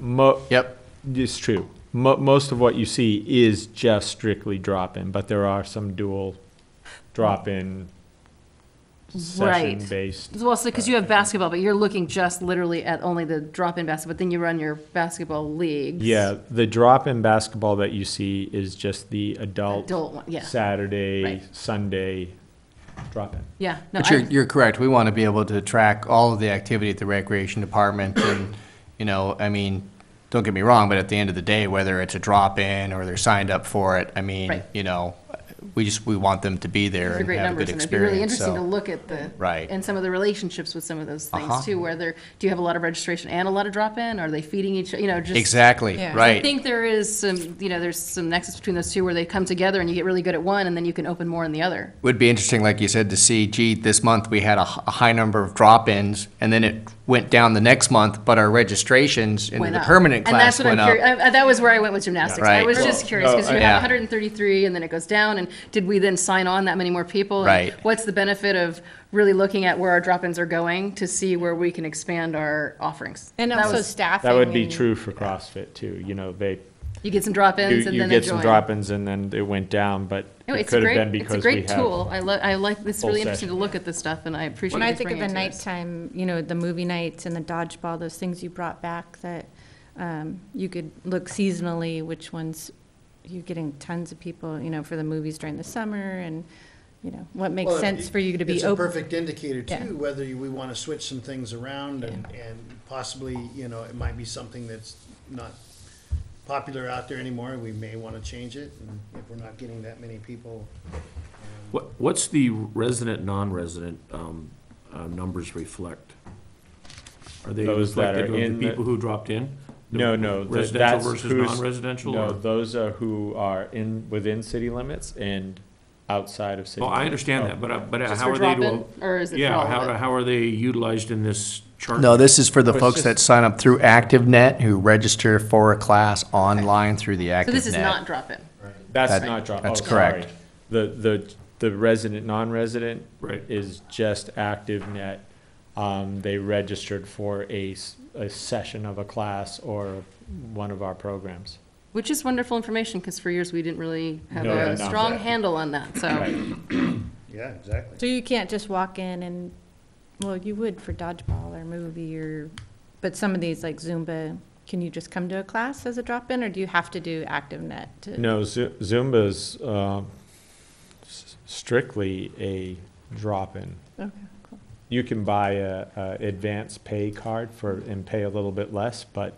Yep. It's true. Most of what you see is just strictly drop-in, but there are some dual drop-in Right. session-based. Well, so because you have basketball, but you're looking just literally at only the drop-in basketball, but then you run your basketball leagues. Yeah, the drop-in basketball that you see is just the adult One, yeah. Saturday, Right. Sunday drop-in. Yeah. No, But you're correct. We want to be able to track all of the activity at the recreation department and, I mean, don't get me wrong, but at the end of the day, whether it's a drop-in or they're signed up for it, I mean, Right. we want them to be there Those are and great have a numbers, good and it'd be really experience, interesting to so. look at the. Right. And some of the relationships with some of those Uh-huh. things too, where do you have a lot of registration and a lot of drop-in? Are they feeding each, just. Exactly, Yeah. I right. think there is some, there's some nexus between those two where they come together and you get really good at one and then you can open more in the other. Would be interesting, like you said, to see, gee, this month we had a high number of drop-ins, and then it went down the next month, but our registrations into Went the up. permanent And that's class what I'm went up. curious, that was where I went with gymnastics. I Right. was Well, just curious, because you yeah. have 133 and then it goes down, and did we then sign on that many more people? And Right. what's the benefit of really looking at where our drop-ins are going to see where we can expand our offerings? And That also was- staffing. That would be and- true for CrossFit too, You get some drop-ins and you then get they some join. drop-ins and then it went down, but No, it it's a could have great, been it's a because we great have. tool. I like, it's full really interesting to session. look at this stuff, and I appreciate When you I guys think of bringing the it to us. nighttime, the movie nights and the dodgeball, those things you brought back that you could look seasonally, which ones you're getting tons of people, for the movies during the summer, and, what makes Well, sense for you to be It's a open. perfect indicator Yeah. too, whether we want to switch some things around and possibly, it might be something that's not popular out there anymore. We may want to change it, and if we're not getting that many people. What's the resident, non-resident numbers reflect? Are they Those that reflective are of in the the- people who dropped in? The No, Residential that's versus who's. non-residential? No, or- those are who are within city limits and outside of city. Well, I limits. understand Oh. that, but Just how for are they drop-in, to? or is it for Yeah, all of it? how are they utilized in this chart? No, this is for the It's folks just- that sign up through ActiveNet, who register for a class online through the ActiveNet. So this is not drop-in. That's That- not drop. that's oh, correct. sorry. The resident, non-resident. Right. Is just ActiveNet. They registered for a session of a class or one of our programs. Which is wonderful information, because for years we didn't really have No, a no. strong handle on that, so. Right. Yeah, exactly. So you can't just walk in and, well, you would for dodgeball or movie but some of these like Zumba, can you just come to a class as a drop-in, or do you have to do ActiveNet to? No, Zumba's strictly a drop-in. Okay, cool. You can buy a advanced pay card and pay a little bit less, but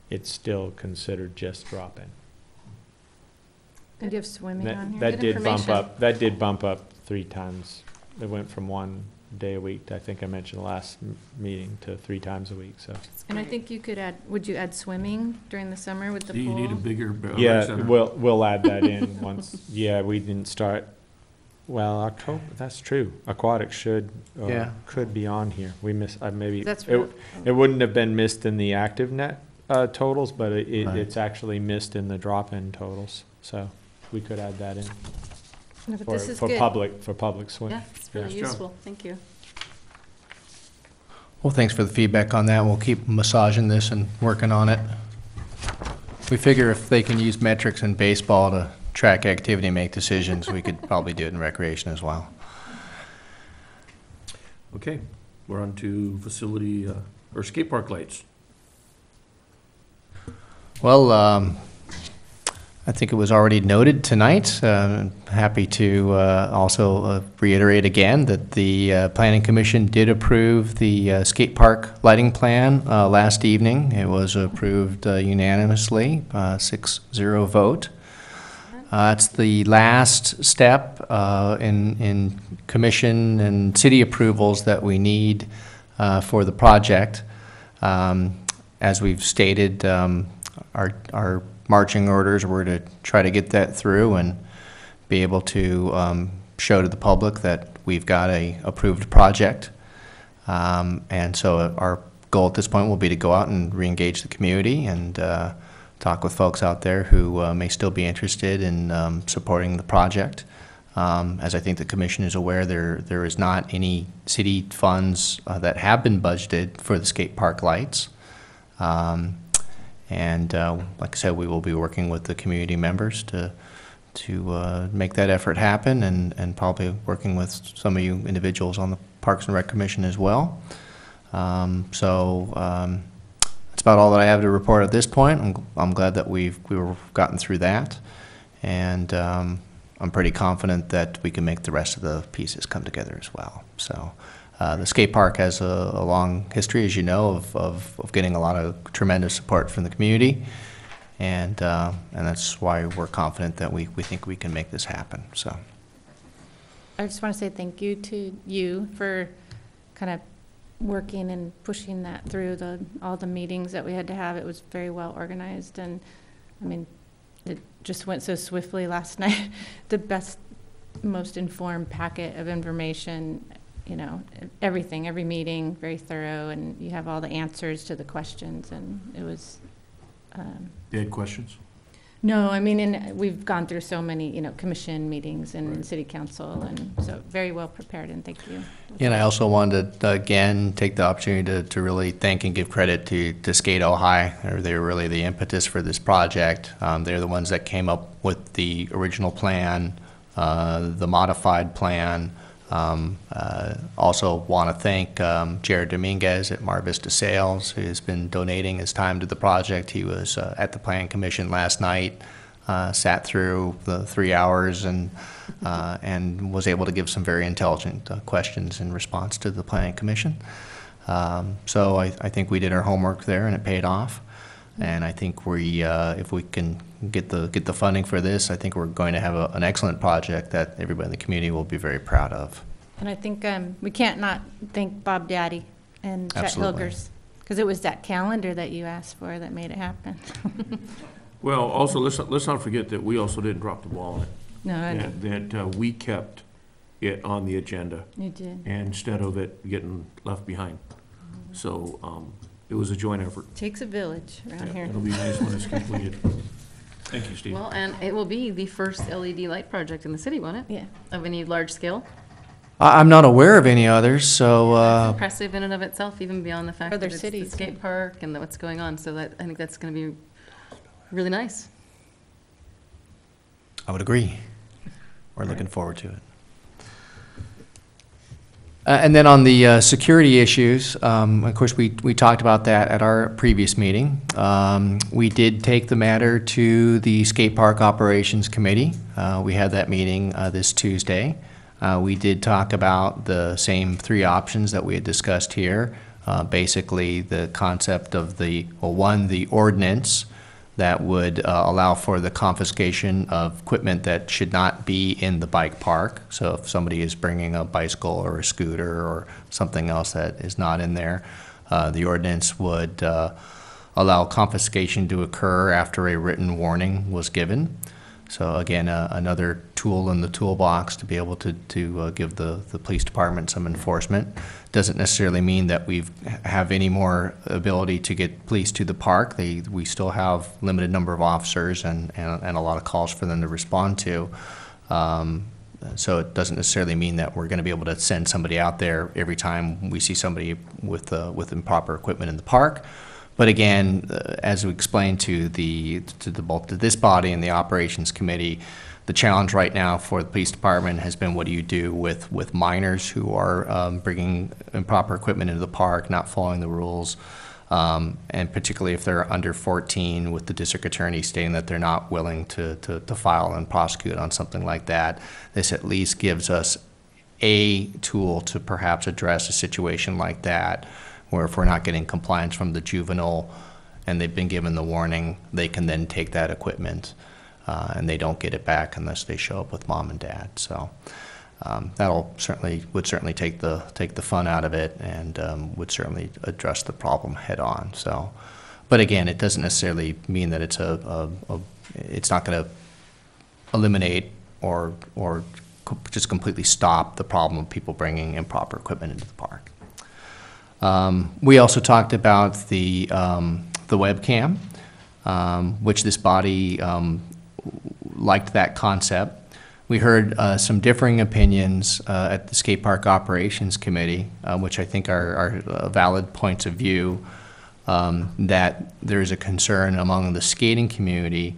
it's still considered just drop-in. And do you have swimming on here? That Good did bump up 3 times. It went from 1 day a week, I think I mentioned last meeting, to 3 times a week, so. And I think you could would you add swimming during the summer with the Do pool? you need a bigger? Yeah, center? we'll add that in once, yeah, we didn't start, well, October, that's true. Aquatics Yeah. could be on here. We maybe, That's for- it wouldn't have been missed in the ActiveNet totals, but Right. it's actually missed in the drop-in totals, so we could add that in No, but for, this is for good. public swim. Yeah, it's really Yeah. useful, thank you. Well, thanks for the feedback on that. We'll keep massaging this and working on it. We figure if they can use metrics in baseball to track activity and make decisions, we could probably do it in recreation as well. Okay, we're on to facility, or skate park lights. Well, I think it was already noted tonight. Happy to also reiterate again that the Planning Commission did approve the skate park lighting plan last evening. It was approved unanimously, 6-0 vote. It's the last step in commission and city approvals that we need for the project. As we've stated, our marching orders were to try to get that through and be able to show to the public that we've got a approved project. And so our goal at this point will be to go out and re-engage the community and talk with folks out there who may still be interested in supporting the project. As I think the commission is aware, there is not any city funds that have been budgeted for the skate park lights. And like I said, we will be working with the community members to make that effort happen, and probably working with some of you individuals on the Parks and Rec Commission as well. That's about all that I have to report at this point. I'm glad that we've gotten through that, and I'm pretty confident that we can make the rest of the pieces come together as well. So. The skate park has a long history, as you know, of getting a lot of tremendous support from the community. and that's why we're confident that we think we can make this happen, so. I just want to say thank you to you for kind of working and pushing that through all the meetings that we had to have. It was very well organized, and I mean, it just went so swiftly last night. The best, most informed packet of information, you know, everything, every meeting, very thorough, and you have all the answers to the questions, and it was. You had questions? No, I mean, and we've gone through so many, you know, commission meetings and city council, and so very well prepared, and thank you. And I also wanted to, again, take the opportunity to really thank and give credit to Skate Ojai. They were really the impetus for this project. They're the ones that came up with the original plan, the modified plan. Also want to thank Jared Dominguez at Mar Vista Sales, who has been donating his time to the project. He was at the Plan Commission last night, sat through the 3 hours and was able to give some very intelligent questions in response to the Planning Commission. So I think we did our homework there and it paid off. And I think if we can get the funding for this, I think we're going to have an excellent project that everybody in the community will be very proud of. And I think we can't not thank Bob Daddy and Chet Absolutely. Hilgers, because it was that calendar that you asked for that made it happen. Well, also, let's not forget that we also didn't drop the ball on it. No, I know. That we kept it on the agenda You did. instead of it getting left behind. So it was a joint effort. Takes a village around here. It'll be nice when it's completed. Thank you, Steve. Well, and it will be the first LED light project in the city, won't it? Yeah. Of any large scale? I'm not aware of any others, so Impressive in and of itself, even beyond the fact Other that it's cities, the skate park and what's going on. So that, I think that's going to be really nice. I would agree. We're looking forward to it. And then on the security issues, of course, we talked about that at our previous meeting. We did take the matter to the Skate Park Operations Committee. We had that meeting this Tuesday. We did talk about the same 3 options that we had discussed here. Basically, the concept of the ordinance that would allow for the confiscation of equipment that should not be in the bike park. So if somebody is bringing a bicycle or a scooter or something else that is not in there, the ordinance would allow confiscation to occur after a written warning was given. So again, another tool in the toolbox to be able to give the police department some enforcement. Doesn't necessarily mean that we have any more ability to get police to the park. We still have limited number of officers and a lot of calls for them to respond to. So it doesn't necessarily mean that we're going to be able to send somebody out there every time we see somebody with improper equipment in the park. But again, as we explained to both this body and the operations committee, the challenge right now for the police department has been, what do you do with minors who are bringing improper equipment into the park, not following the rules, and particularly if they're under 14, with the district attorney stating that they're not willing to file and prosecute on something like that. This at least gives us a tool to perhaps address a situation like that, where if we're not getting compliance from the juvenile and they've been given the warning, they can then take that equipment and they don't get it back unless they show up with mom and dad. So that'll would certainly take the fun out of it and would certainly address the problem head on. So, but again, it doesn't necessarily mean that it's it's not going to eliminate or just completely stop the problem of people bringing improper equipment into the park. We also talked about the webcam, which this body liked that concept. We heard some differing opinions at the Skate Park Operations Committee, which I think are valid points of view, that there is a concern among the skating community,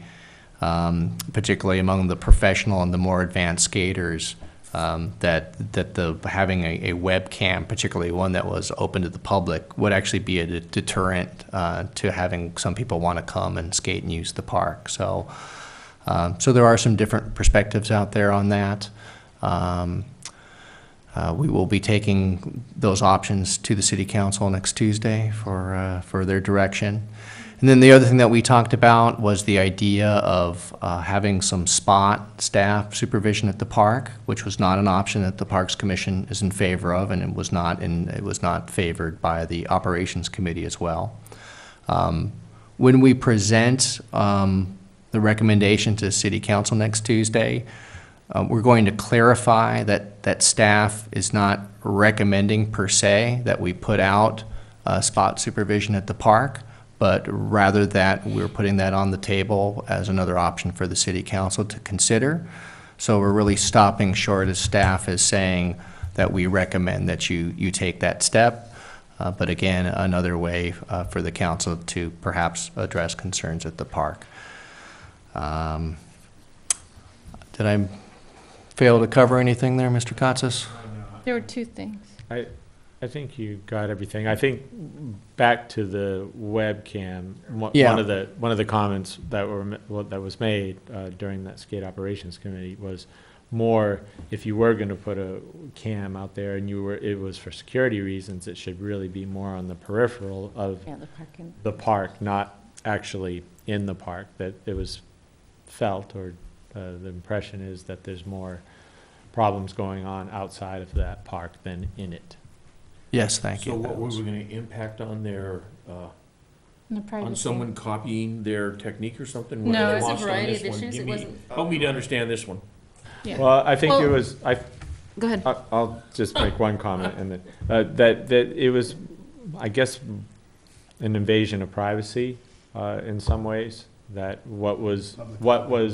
particularly among the professional and the more advanced skaters, that having a webcam, particularly one that was open to the public, would actually be a deterrent to having some people want to come and skate and use the park. So there are some different perspectives out there on that. We will be taking those options to the City Council next Tuesday for their direction. And then the other thing that we talked about was the idea of having some spot staff supervision at the park, which was not an option that the Parks Commission is in favor of, and it was not favored by the Operations Committee as well. When we present the recommendation to City Council next Tuesday, we're going to clarify that staff is not recommending per se that we put out spot supervision at the park, but rather that we're putting that on the table as another option for the City Council to consider. So we're really stopping short as staff is saying that we recommend that you take that step, but again, another way for the council to perhaps address concerns at the park. Did I fail to cover anything there, Mr. Katsas? There were two things. I think you got everything. I think back to the webcam, Yeah. one of the comments that was made during that skate operations committee was more, if you were going to put a cam out there and it was for security reasons, it should really be more on the peripheral of the park, not actually in the park. That it was felt, or the impression is that there's more problems going on outside of that park than in it. Yes, thank you. So what were we going to impact on their, The privacy. on someone copying their technique or something? What No, I it was a lost on variety this of one. issues. Give It me- wasn't- Help me to understand this one. Yeah. Well, I think it Well- was, Go ahead. I'll just make one comment, and that it was, I guess, an invasion of privacy in some ways. That what was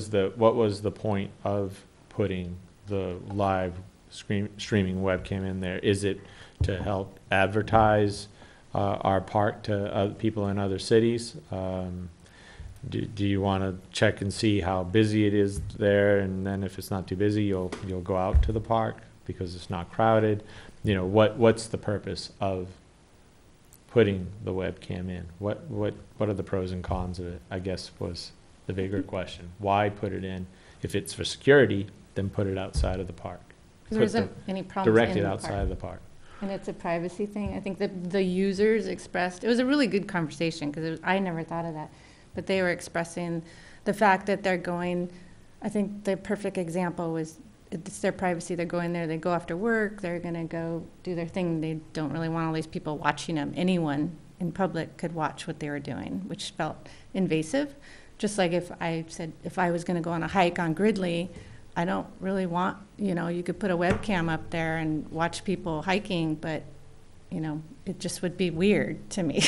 the point of putting the live streaming webcam in there? Is it to help advertise our park to people in other cities? Do you want to check and see how busy it is there, and then if it's not too busy, you'll go out to the park because it's not crowded? You know, what's the purpose of putting the webcam in? What are the pros and cons of it, I guess, was the bigger question. Why put it in? If it's for security, then put it outside of the park. Because there isn't any problems Direct in it the outside park. of the park. And it's a privacy thing. I think that the users expressed, it was a really good conversation, because I never thought of that. But they were expressing the fact that they're going, I think the perfect example was, it's their privacy. They're going there, they go after work, they're going to go do their thing. They don't really want all these people watching them. Anyone in public could watch what they were doing, which felt invasive. Just like if I said, if I was going to go on a hike on Gridley, I don't really want, you could put a webcam up there and watch people hiking, but, it just would be weird to me.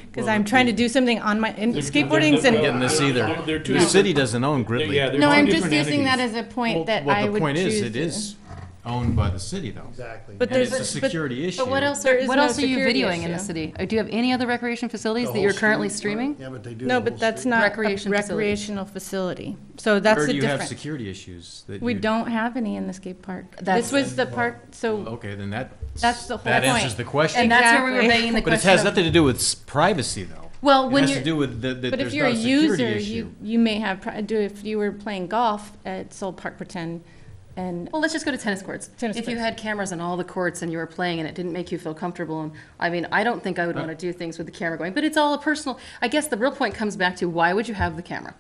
Because I'm trying to do something on my, and skateboarding's Getting and, this either. They're two The different- city doesn't own Gridley. Yeah, they're no, two I'm just different using that entities. as a point that Well, I would the point is, choose it to- is owned by the city, though. Exactly. But And it's there's, a security issue. But what else? There is What no else are you security videoing in the issue. city? Or do you have any other recreation facilities The that you're whole currently street? streaming? Yeah, but they do. no, the but whole that's street. not Recreation a facility. recreational facility. So that's Where the do you have difference. security issues? That We you- don't have any in the skate park. That's- This was the park, so Okay, then that's the whole that answers point. the question. And that's where we were Exactly. begging the But it question has of- nothing to do with privacy, though. Well, It when has you're, to do with that But if there's you're a not a security user, issue. you may have, if you were playing golf at Soul Park Pretend, and well, let's just go to tennis courts. Tennis If you courts. had cameras on all the courts and you were playing and it didn't make you feel comfortable, and I mean, I don't think I would want to do things with the camera going, but it's all a personal, I guess the real point comes back to why would you have the camera?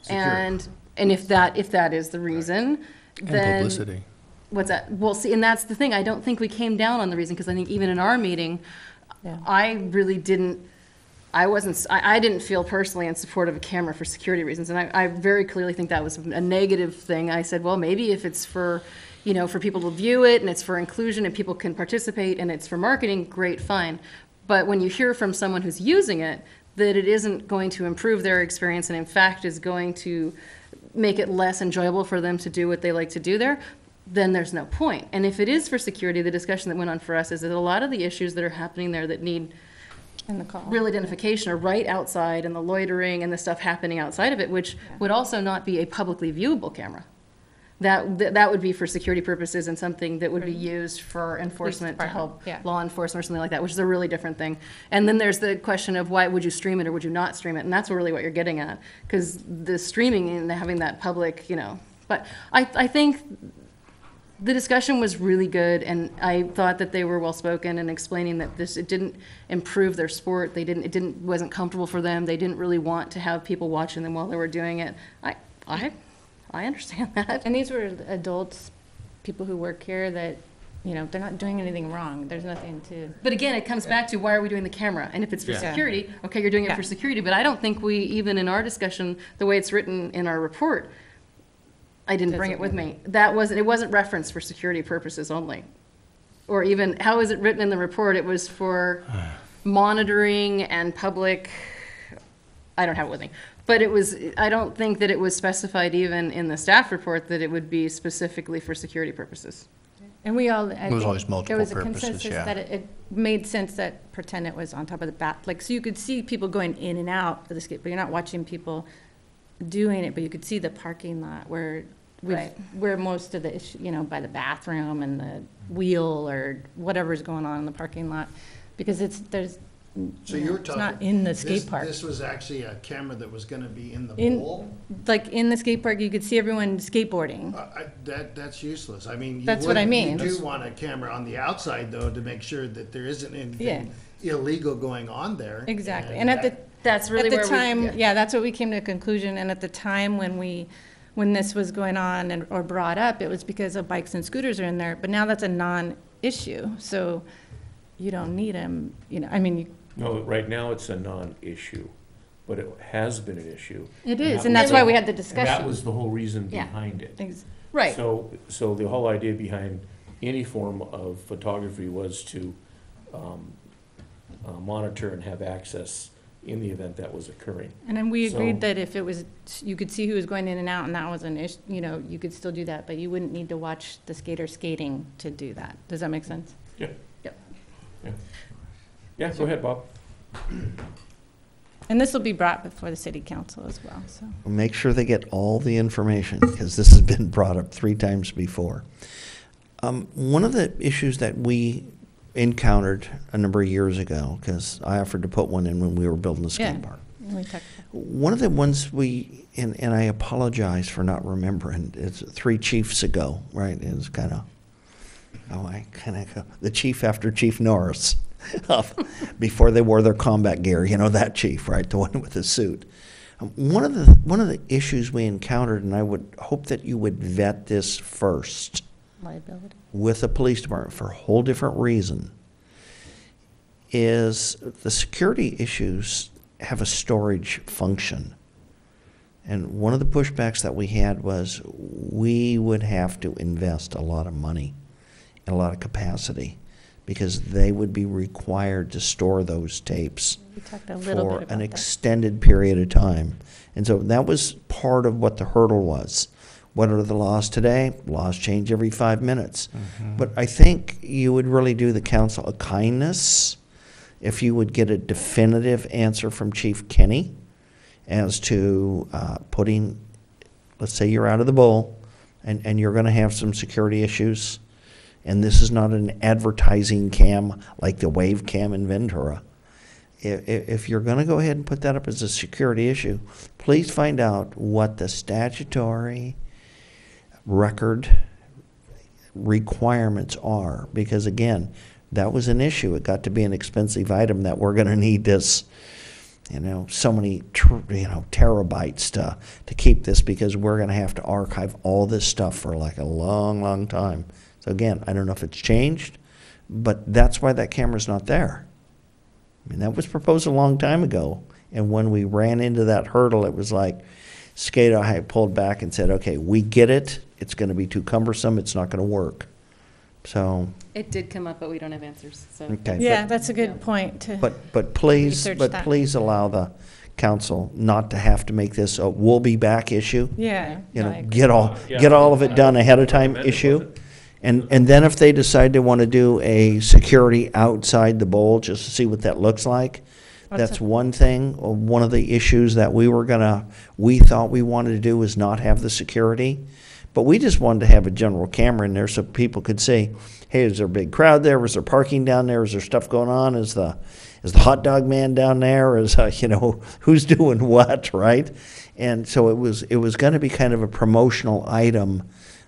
Security. And if that is the reason, And then. publicity. What's that? Well, see, and that's the thing. I don't think we came down on the reason, because I think even in our meeting, Yeah. I really didn't, I didn't feel personally in support of a camera for security reasons. And I very clearly think that was a negative thing. I said, well, maybe if it's for, for people to view it and it's for inclusion and people can participate and it's for marketing, great, fine. But when you hear from someone who's using it, that it isn't going to improve their experience and in fact is going to make it less enjoyable for them to do what they like to do there, then there's no point. And if it is for security, the discussion that went on for us is that a lot of the issues that are happening there that need in the call. real identification are right outside, and the loitering and the stuff happening outside of it, which would also not be a publicly viewable camera. That would be for security purposes and something that would be used for enforcement to help yeah. law enforcement or something like that, which is a really different thing. And then there's the question of why would you stream it or would you not stream it? And that's really what you're getting at, because the streaming and having that public, but I think the discussion was really good, and I thought that they were well-spoken and explaining that it didn't improve their sport. Wasn't comfortable for them. They didn't really want to have people watching them while they were doing it. I understand that. And these were adults, people who work here that, you know, they're not doing anything wrong. There's nothing to. But again, it comes back to why are we doing the camera? And if it's for Yeah. security, okay, you're doing it Yeah. for security, but I don't think we, even in our discussion, the way it's written in our report, I didn't bring it with me. It wasn't referenced for security purposes only. Or even, how is it written in the report? It was for monitoring and public, I don't have it with me. But I don't think that it was specified even in the staff report that it would be specifically for security purposes. And we all, It was always multiple there was a purposes, consensus yeah. that it made sense that pretend it was on top of the bat, like, so you could see people going in and out of the skate, but you're not watching people doing it, but you could see the parking lot Right. where most of the issue, you know, by the bathroom and the wheel or whatever's going on in the parking lot, because So you were it's talking. not in the skate park. This was actually a camera that was gonna be in the In- bowl? Like, in the skate park, you could see everyone skateboarding. That's useless. I mean, That's what I mean. You do want a camera on the outside, though, to make sure that there isn't Yeah. anything illegal going on there. Exactly, and at the, That's really at the where time, yeah, that's what we came to a conclusion, and at the time when this was going on or brought up, it was because of bikes and scooters are in there, but now that's a non-issue, so you don't need them, you know, I mean, No, right now it's a non-issue, but it has been an issue. it is, that and that's was- why we had the And that discussion. was the whole reason Yeah. behind it. Right. So the whole idea behind any form of photography was to monitor and have access in the event that was occurring. And then we agreed So- that if it was, you could see who was going in and out, and that was an issue, you know, you could still do that, but you wouldn't need to watch the skater skating to do that. Does that make sense? Yeah. Yep. Yeah, go ahead, Bob. And this will be brought before the city council as well, so. Make sure they get all the information, because this has been brought up 3 times before. One of the issues that we encountered a number of years ago, because I offered to put one in when we were building the skate Yeah. park. We talked- One of the ones and I apologize for not remembering, it's 3 chiefs ago, right? It was the chief after Chief Norris, before they wore their combat gear, you know, that chief, right? The one with the suit. One of the issues we encountered, and I would hope that you would vet this first Liability. with the police department for a whole different reason, is the security issues have a storage function. And one of the pushbacks that we had was we would have to invest a lot of money and a lot of capacity, because they would be required to store those tapes We talked a little for bit an about that. extended period of time. And so that was part of what the hurdle was. What are the laws today? Laws change every 5 minutes. But I think you would really do the council a kindness if you would get a definitive answer from Chief Kenny as to putting, let's say you're out of the bowl and you're going to have some security issues, and this is not an advertising cam like the Wave Cam in Ventura. If you're going to go ahead and put that up as a security issue, please find out what the statutory record requirements are, because again, that was an issue. It got to be an expensive item that we're going to need this, so many terabytes to keep this, because we're going to have to archive all this stuff for like a long, long time. So again, I don't know if it's changed, but that's why that camera's not there. I mean, that was proposed a long time ago, and when we ran into that hurdle, it was like Ojai pulled back and said, okay, we get it. It's going to be too cumbersome. It's not going to work. So, It did come up, but we don't have answers, so. okay. Yeah, that's a good point to. But please, Research that. allow the council not to have to make this a we'll be back issue. Yeah. no, I agree. Get all of it done ahead of time issue. And then if they decide they want to do a security outside the bowl just to see what that looks like, that's one thing. One of the issues that we thought we wanted to do was not have the security. But we just wanted to have a general camera in there so people could see, hey, is there a big crowd there? Was there parking down there? Is there stuff going on? Is the hot dog man down there? Is who's doing what, right? And so it was going to be kind of a promotional item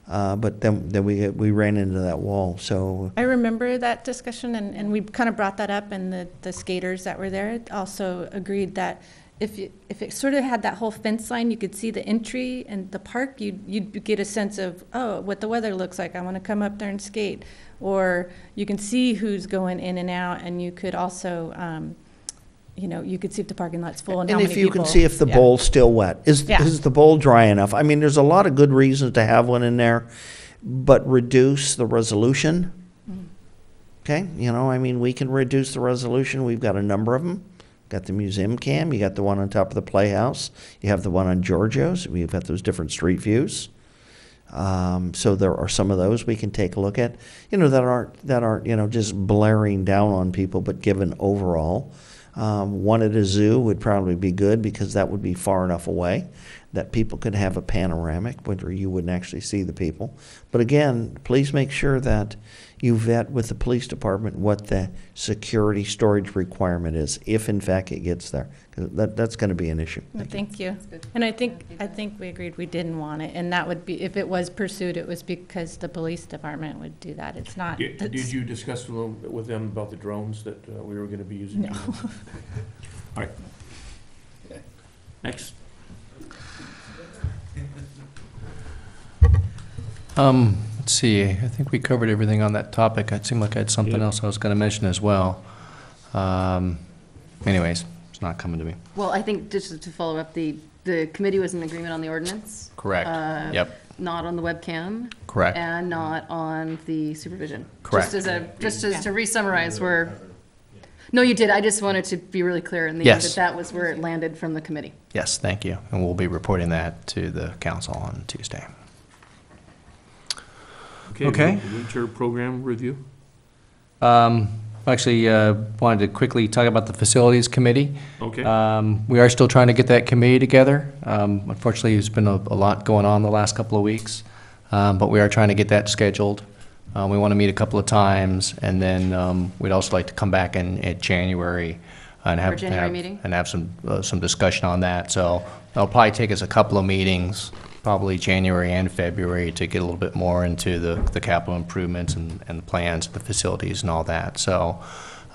But then we ran into that wall, so. I remember that discussion, and we kind of brought that up, and the skaters that were there also agreed that if it sort of had that whole fence line, you could see the entry and the park, you'd get a sense of, oh, what the weather looks like, I want to come up there and skate. Or you can see who's going in and out, and you could also, you could see if the parking lot's full and how And many if you people. can see if the Yeah. bowl's still wet. Yeah. Is the bowl dry enough? I mean, there's a lot of good reasons to have one in there, but reduce the resolution. Okay, we can reduce the resolution. We've got a number of them. Got the museum cam, you got the one on top of the Playhouse, you have the one on Giorgio's, we've got those different street views. So there are some of those we can take a look at, that aren't just blaring down on people, but given overall. One at a zoo would probably be good because that would be far enough away that people could have a panoramic where you wouldn't actually see the people. But again, please make sure that you vet with the police department what the security storage requirement is, if in fact it gets there. 'Cause that's going to be an issue. Well, thank you. And I think we agreed we didn't want it, and that would be, if it was pursued, it was because the police department would do that. It's not. Did you discuss a little bit with them about the drones that we were going to be using? No. All right. Next. Let's see, I think we covered everything on that topic. It seemed like I had something Yeah. else I was going to mention as well. Anyways, it's not coming to me. Well, I think just to follow up, the committee was in agreement on the ordinance. Correct. Yep. Not on the webcam. Correct. And not on the supervision. Correct. Just as to re-summarize, no, you did. I just wanted to be really clear in the end Yes. that was where it landed from the committee. Yes, thank you. And we'll be reporting that to the council on Tuesday. Okay. Winter program review? Actually, wanted to quickly talk about the facilities committee. Okay. We are still trying to get that committee together. Unfortunately, there's been a lot going on the last couple of weeks, but we are trying to get that scheduled. We want to meet a couple of times, and then we'd also like to come back in January and have For January meeting? and have some discussion on that. So it'll probably take us a couple of meetings, probably January and February, to get a little bit more into the capital improvements and the plans, the facilities and all that. So,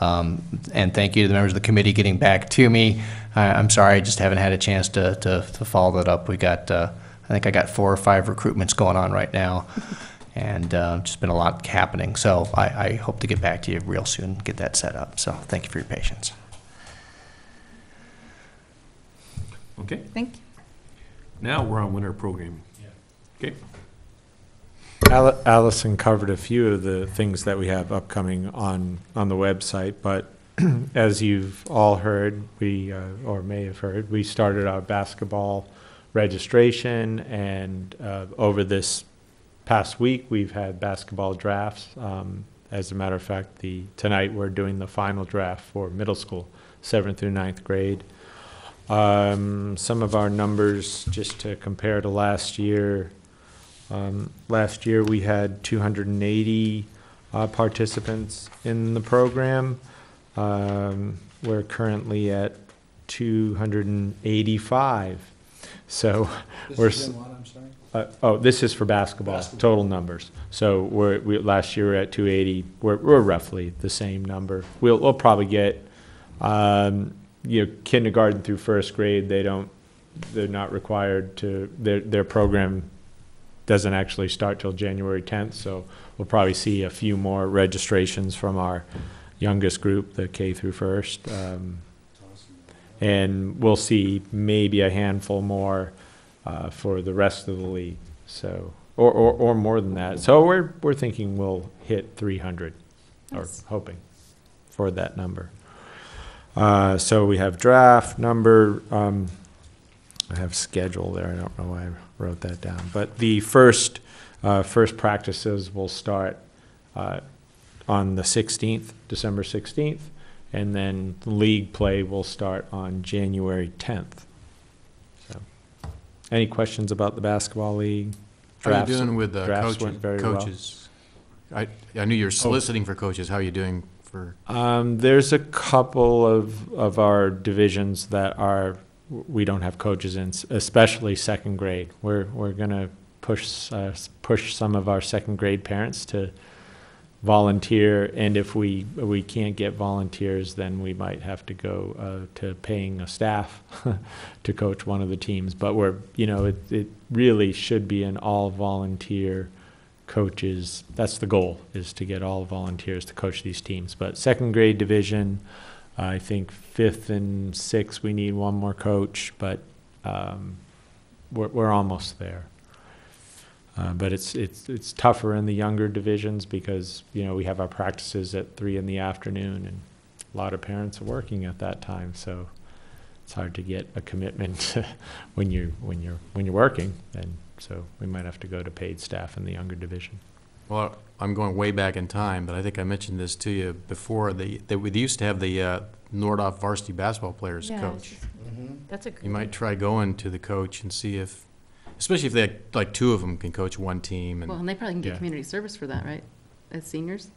and thank you to the members of the committee getting back to me. I'm sorry, I just haven't had a chance to follow that up. We got, I think I got 4 or 5 recruitments going on right now, and just been a lot happening. So I hope to get back to you real soon, get that set up. So thank you for your patience. Okay. Thank you. Now we're on winter programming. Okay. Allison covered a few of the things that we have upcoming on the website, but as you've all heard, or may have heard, we started our basketball registration, and over this past week, we've had basketball drafts. As a matter of fact, tonight we're doing the final draft for middle school, 7th through 9th grade. Some of our numbers, just to compare to last year. Last year we had 280 participants in the program. We're currently at 285. So this is for basketball. Total numbers. So we last year we were at 280. We're roughly the same number. We'll probably get. Kindergarten through 1st grade, they're not required to, their program doesn't actually start till January 10th, so we'll probably see a few more registrations from our youngest group, the K through 1st. And we'll see maybe a handful more for the rest of the league, so, or more than that. So we're thinking we'll hit 300, or hoping for that number. So we have draft number, I have schedule there, I don't know why I wrote that down, but the first practices will start on the 16th, December 16th, and then league play will start on January 10th. So, any questions about the basketball league? How are you doing with Drafts went very well. coaches? I knew you're soliciting for coaches. How are you doing for? There's a couple of our divisions that we don't have coaches in, especially 2nd grade. We're gonna push some of our second grade parents to volunteer, and if we can't get volunteers, then we might have to go to paying a staff to coach one of the teams. But it really should be an all volunteer coaches. That's the goal, is to get all volunteers to coach these teams. But second grade division, I think 5th and 6th we need one more coach, but we're almost there. But it's tougher in the younger divisions because we have our practices at 3 in the afternoon, and a lot of parents are working at that time, so it's hard to get a commitment when you're working, and so we might have to go to paid staff in the younger division. Well, I'm going way back in time, but I think I mentioned this to you before. We used to have the Nordhoff varsity basketball players coach. That's a great. You might try going to the coach and see if, especially if they had, like 2 of them can coach one team. And Well, and they probably can get community service for that, right? As seniors?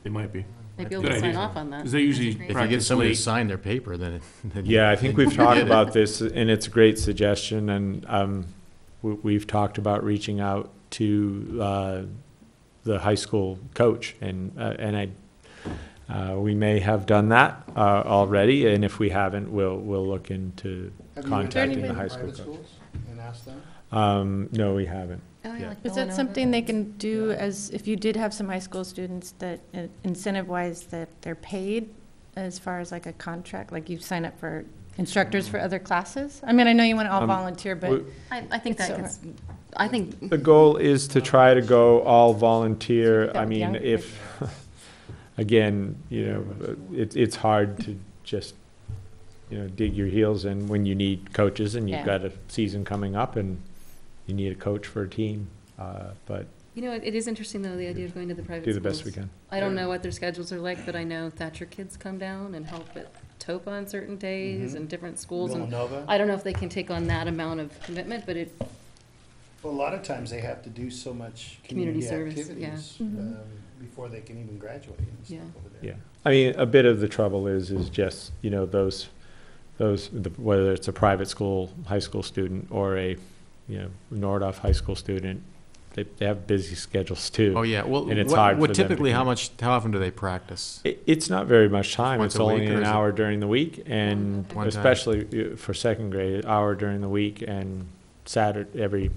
They might be. They'd be able Good to sign idea. off on that. Because they usually if you get practice somebody late. to sign their paper, then Yeah, I think we've talked about this, and it's a great suggestion, and we've talked about reaching out to the high school coach, and we may have done that already, and if we haven't, we'll look into contacting the high school coach. And ask them? No, we haven't. Oh, yeah, Yeah. like Is that Villanova. something they can do as, if you did have some high school students that incentive-wise that they're paid as far as like a contract, like you sign up for instructors for other classes? I mean, I know you want to all volunteer, but I think It's that so could, I think, The goal is to try to go all volunteer. I That mean, young if, again, it's hard to just, dig your heels in when you need coaches and you've Yeah. got a season coming up and you need a coach for a team. But it is interesting though, the idea of going to the private do schools. the best we can. I don't know what their schedules are like, but I know Thatcher kids come down and help at TOPA on certain days and different schools. And Villanova? I don't know if they can take on that amount of commitment, but Well, a lot of times they have to do so much Community community service, yeah. activities before they can even graduate and stuff Yeah. over there. Yeah. I mean, a bit of the trouble is just, whether it's a private school, high school student, or a, Nordhoff high school student, they have busy schedules too. Oh, yeah. Well, And it's hard for what them to typically, how commit. often do they practice? It's not very much time. Once It's a week, only or an is it- hour during the week, and One time. especially for second grade, an hour during the week, and Saturday, every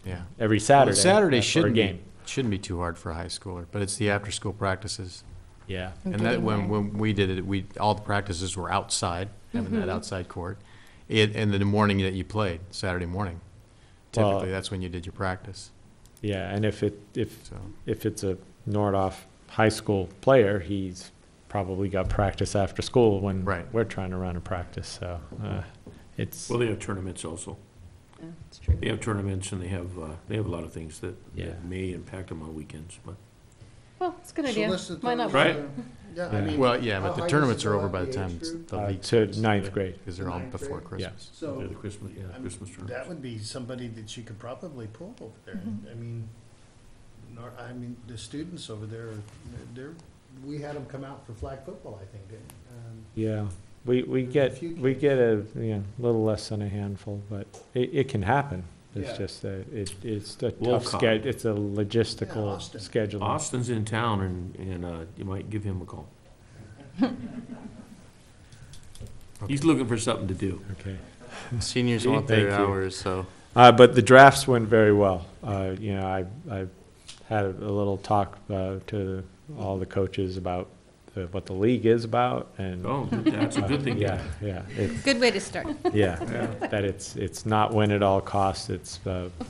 Yeah. Saturday. Saturday for a shouldn't game. shouldn't be too hard for a high schooler, but it's the after-school practices. Yeah. And that, when we did it, all the practices were outside, having that outside court. And the morning that you played, Saturday morning. Well- Typically, that's when you did your practice. Yeah, and if So, it's a Nordhoff high school player, he's probably got practice after school when Right. we're trying to run a practice, so it's, Well, they have tournaments also. yeah, it's true. They have tournaments and they have a lot of things that Yeah. may impact them on weekends, but. Well, it's a good So idea. listen to Might not those, Right. Yeah, I Yeah. mean. well, yeah, but how the high tournaments does it are go over up, by the age time group? the league to starts, ninth grade. because they're all Ninth before grade? Christmas. So. They're the Christmas, Christmas That tournaments. would be somebody that she could probably pull over there. I mean, the students over there, we had them come out for flag football, I think, didn't Yeah, we get few a little less than a handful, but it can happen. It's Yeah. just it's a tough Wolcott. schedule. It's a Yeah, logistical Austin. schedule. Austin's in town and you might give him a call. He's looking for something to do. Okay. Seniors want their Thank you. hours, so. But the drafts went very well. I had a little talk to all the coaches about what the league is about, and Oh, that's a good thing. yeah, it's, good way to start. yeah, that it's not win at all costs. It's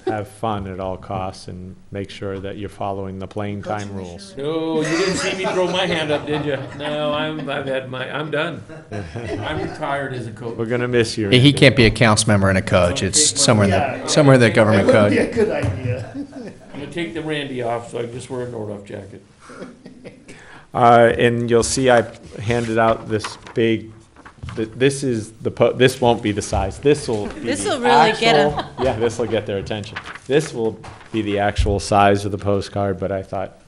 have fun at all costs, and make sure that you're following the playing time rules. No, you didn't see me throw my hand up, did you? No, I'm done. I'm retired as a coach. We're gonna miss you. He Randy. can't be a council member and a coach. It's somewhere in the government That would be code. a good idea. I'm gonna take the Randy off, so I can just wear a Nordhoff jacket. And you'll see I handed out this big. This is this won't be the size. This will. This'll really get 'em. Yeah, this will get their attention. This will be the actual size of the postcard, but I thought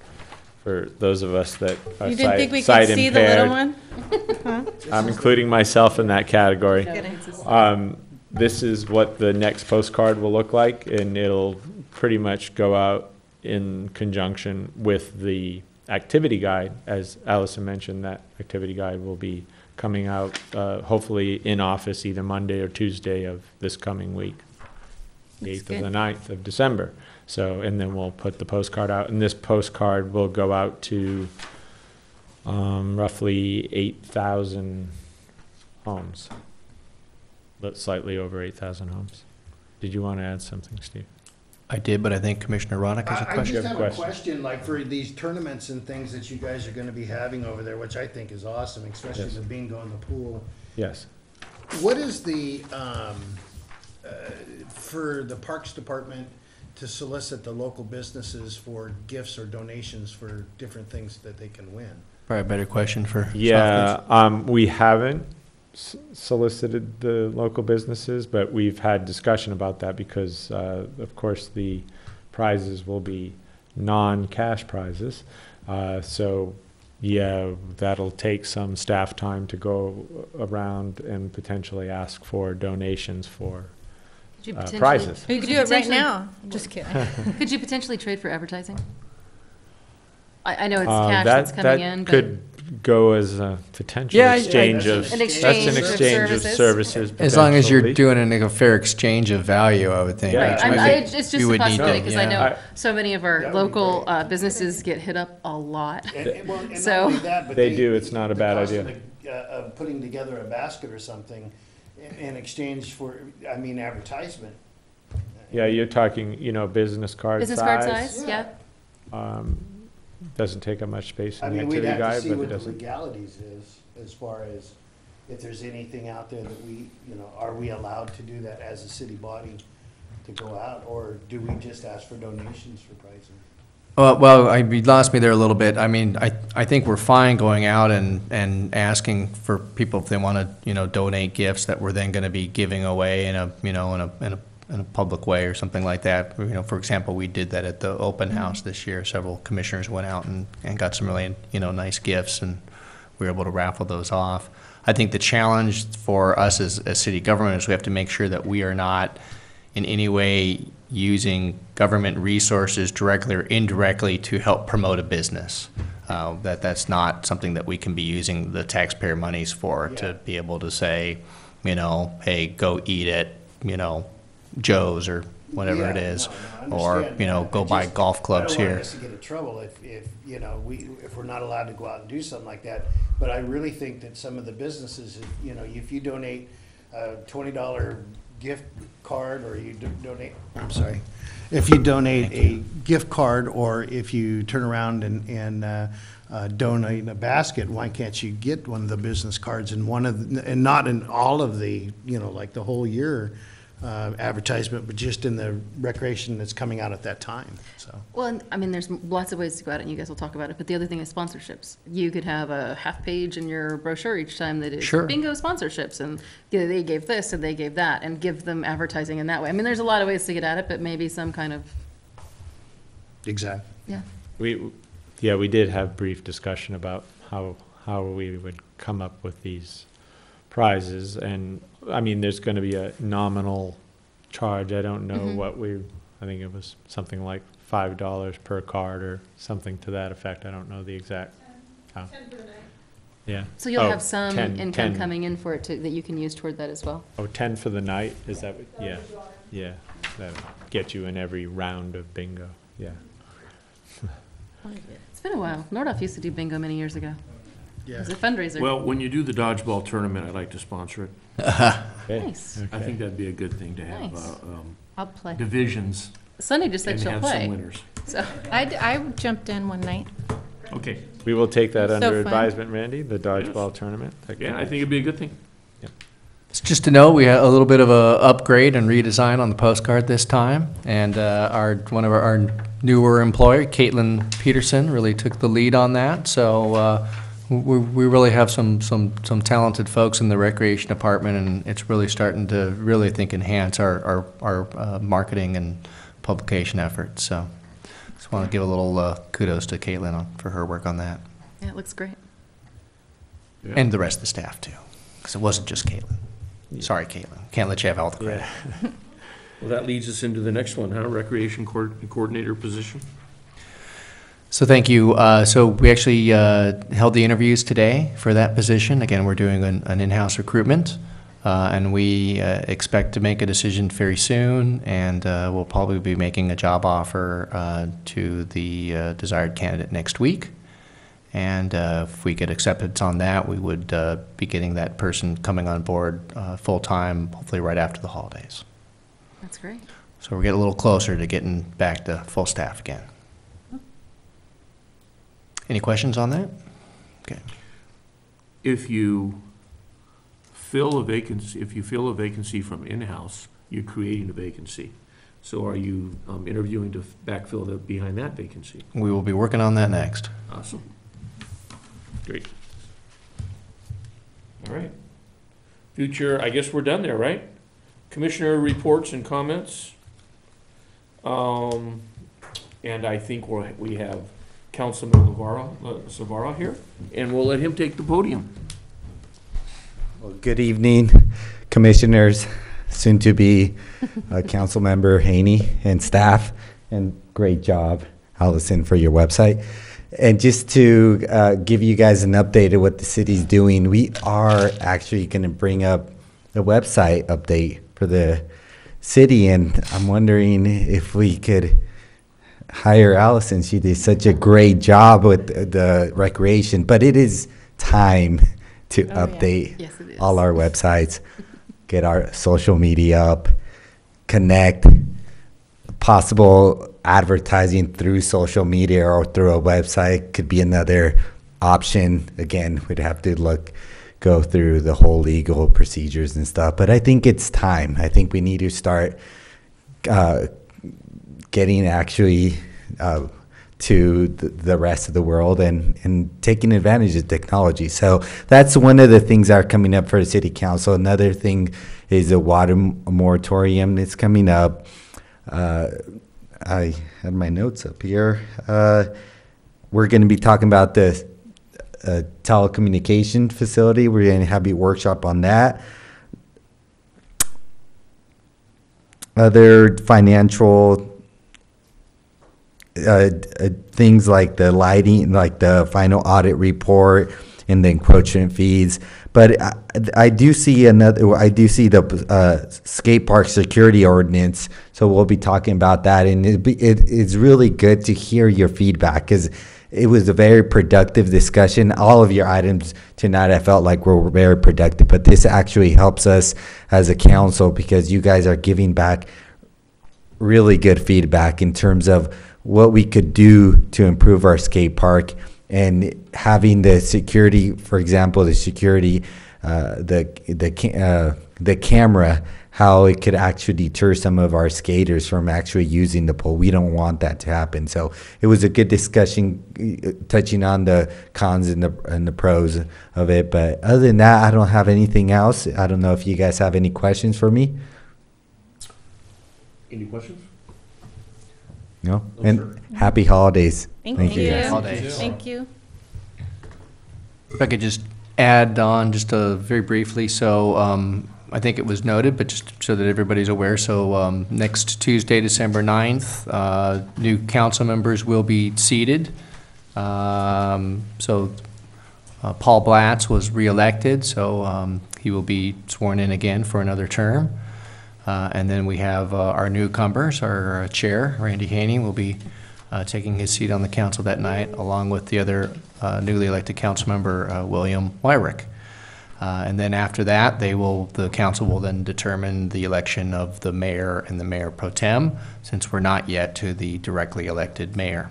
for those of us that are You didn't think we could sight see the little impaired, one? I'm including myself in that category. Yeah, it's just- This is what the next postcard will look like, and it'll pretty much go out in conjunction with the activity guide. As Allison mentioned, that activity guide will be coming out, hopefully in office either Monday or Tuesday of this coming week, the That's 8th or good. the 9th of December. So, and then we'll put the postcard out, and this postcard will go out to roughly 8,000 homes, but slightly over 8,000 homes. Did you want to add something, Steve? I did, but I think Commissioner Ronick has a I question. just have a Question. question, like for these tournaments and things that you guys are gonna be having over there, which I think is awesome, especially Yes. the bingo and the pool. Yes. What is the, for the Parks Department to solicit the local businesses for gifts or donations for different things that they can win? Probably a better question for Yeah, Southbridge. we haven't solicited the local businesses, but we've had discussion about that because, of course, the prizes will be non-cash prizes. So, yeah, that'll take some staff time to go around and potentially ask for donations for Could you potentially- prizes. You could Could do you it right potentially- now. Just kidding. Could you potentially trade for advertising? I know it's Uh, cash that- that's coming that in, but could go as a potential Yeah, exchange of, that's an that's exchange an of exchange of services. services. As long as you're potentially. doing a fair exchange of value, I would think. Yeah. which right, might be- it's just we a would need to, possibility, because I yeah. know I- so many of That our would be local great. businesses get hit up a lot. Well, and not So- only that, but They do, it's not a bad the cost idea. of of putting together a basket or something in exchange for, I mean, advertisement. Yeah, you're talking, business card size. Business card size, yeah. Doesn't take up much space I in the mean, we'd activity have to guide, see but it what the doesn't. legalities is, as far as if there's anything out there that we, are we allowed to do that as a city body to go out, or do we just ask for donations for pricing? Well, you lost me there a little bit. I mean, I think we're fine going out and asking for people if they want to, donate gifts that we're then going to be giving away in a public way or something like that. For example, we did that at the open house this year. Several commissioners went out and got some really, nice gifts, and we were able to raffle those off. I think the challenge for us as city government is we have to make sure that we are not in any way using government resources directly or indirectly to help promote a business. That's not something that we can be using the taxpayer monies for, to be able to say, hey, go eat at, Joe's or whatever it Yeah, is, no, I or, understand that. go I buy just- golf clubs I don't here. want us to get in trouble if if we're not allowed to go out and do something like that. But I really think that some of the businesses, if you donate a $20 gift card, or you donate, I'm sorry, if you donate a gift card, or if you turn around and donate a basket, why can't you get one of the business cards and not in all of the, like the whole year advertisement, but just in the recreation that's coming out at that time, so. Well, and, I mean, there's lots of ways to go at it, and you guys will talk about it, but the other thing is sponsorships. You could have a half page in your brochure each time that is Sure. bingo sponsorships, and they gave this and they gave that, and give them advertising in that way. I mean, there's a lot of ways to get at it, but maybe some kind of, Exactly. yeah. We did have brief discussion about how we would come up with these prizes, and, I mean, there's gonna be a nominal charge. I don't know what I think it was something like $5 per card or something to that effect. I don't know the exact. 10 for the night. Yeah. So you'll Oh, have some 10 income coming in for it that you can use toward that as well. Oh, 10 for the night, is that, yeah, yeah, that'll get you in every round of bingo, yeah. It's been a while. Nordoff used to do bingo many years ago. It was a fundraiser. Well, when you do the dodgeball tournament, I'd like to sponsor it. Okay. Nice. I think that'd be a good thing to have, Nice. I'll play. divisions Sunny just said and she'll have some play, winners. so. I jumped in one night. Okay, We will take that So under fun. advisement, Randy, the dodgeball tournament. That yeah, could- I think it'd be a good thing. It's just to know, we had a little bit of a upgrade and redesign on the postcard this time, and one of our newer employee, Caitlin Peterson, really took the lead on that. So we really have some talented folks in the recreation department, and it's really starting to really, I think, enhance our marketing and publication efforts. So just want to give a little kudos to Caitlin for her work on that, Yeah, it looks great. Yeah. and the rest of the staff too, because it wasn't just Caitlin. Sorry, Caitlin. Can't let you have all the credit. Yeah. Well, that leads us into the next one, huh? Recreation coordinator position. So thank you. So we actually held the interviews today for that position. Again, we're doing an in-house recruitment, and we expect to make a decision very soon, and we'll probably be making a job offer to the desired candidate next week. And if we get acceptance on that, we would be getting that person coming on board full-time, hopefully right after the holidays. That's great. So we're getting a little closer to getting back to full staff again. Any questions on that? Okay. If you fill a vacancy from in-house, you're creating a vacancy. So are you interviewing to backfill behind that vacancy? We will be working on that next. Awesome. Great. All right. Future, I guess we're done there, right? Commissioner reports and comments. And I think we have Councilman Savara here, and we'll let him take the podium. Well, good evening, commissioners, soon to be council member Haney and staff, and great job, Allison, for your website. And just to give you guys an update of what the city's doing, we are actually going to bring up the website update for the city, and I'm wondering if we could hire Allison. She did such a great job with the recreation, but it is time to update Yes, it is. all our websites, get our social media up, connect, possible advertising through social media or through a website could be another option. Again, we'd have to go through the whole legal procedures and stuff, but I think it's time. I think we need to start getting actually to the rest of the world and taking advantage of technology. So that's one of the things that are coming up for the city council. Another thing is a water moratorium that's coming up. I had my notes up here. We're going to be talking about the telecommunication facility. We're going to have a workshop on that. Other financial things like the lighting, like the final audit report and the encroachment fees. But I do see the skate park security ordinance, so we'll be talking about that. And it's really good to hear your feedback, because it was a very productive discussion. All of your items tonight, I felt like were very productive, but this actually helps us as a council because you guys are giving back really good feedback in terms of what we could do to improve our skate park, and having the security, for example, the security, the camera, how it could actually deter some of our skaters from actually using the pole. We don't want that to happen. So it was a good discussion, touching on the cons and the pros of it. But other than that, I don't have anything else. I don't know if you guys have any questions for me. Any questions? No? No, And sir. happy holidays. Thank you. guys. Holidays. Thank you. If I could just add on just very briefly, so I think it was noted, but just so that everybody's aware, so next Tuesday, December 9th, new council members will be seated. So Paul Blatz was reelected, so he will be sworn in again for another term. And then we have our newcomers, our chair, Randy Haney, will be taking his seat on the council that night, along with the other newly elected council member, William Wyrick. And then after that, the council will then determine the election of the mayor and the mayor pro tem, since we're not yet to the directly elected mayor.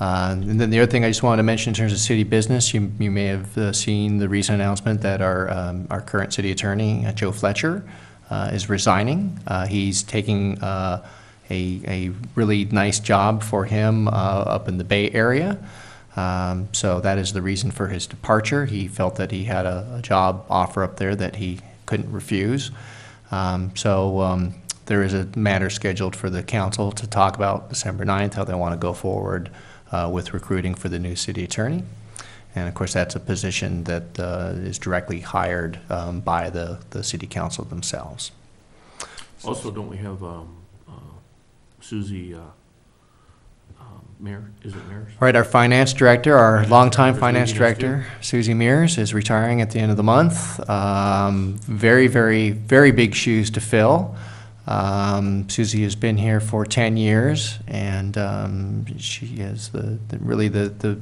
And then the other thing I just wanted to mention in terms of city business, you may have seen the recent announcement that our current city attorney, Joe Fletcher, is resigning. He's taking a really nice job for him up in the Bay Area. So that is the reason for his departure. He felt that he had a job offer up there that he couldn't refuse. There is a matter scheduled for the council to talk about December 9th, how they want to go forward with recruiting for the new city attorney. And of course, that's a position that is directly hired by the city council themselves. Also, don't we have Susie Mayer? Is it Mears? Right, our finance director, our longtime Director's finance leaving us, too. director, Susie Mears, is retiring at the end of the month. Very, very, very big shoes to fill. Susie has been here for 10 years, and she is really the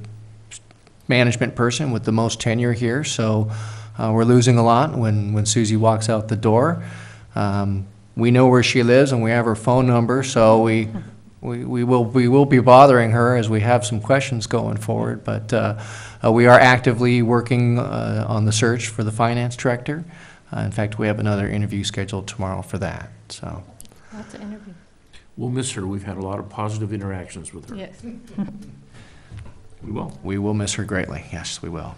management person with the most tenure here. So we're losing a lot when Susie walks out the door. We know where she lives, and we have her phone number, so we will be bothering her as we have some questions going forward. But we are actively working on the search for the finance director. In fact, we have another interview scheduled tomorrow for that. So Lots of interviews. We'll miss her. We've had a lot of positive interactions with her. Yes. We will. we will miss her greatly. Yes, we will.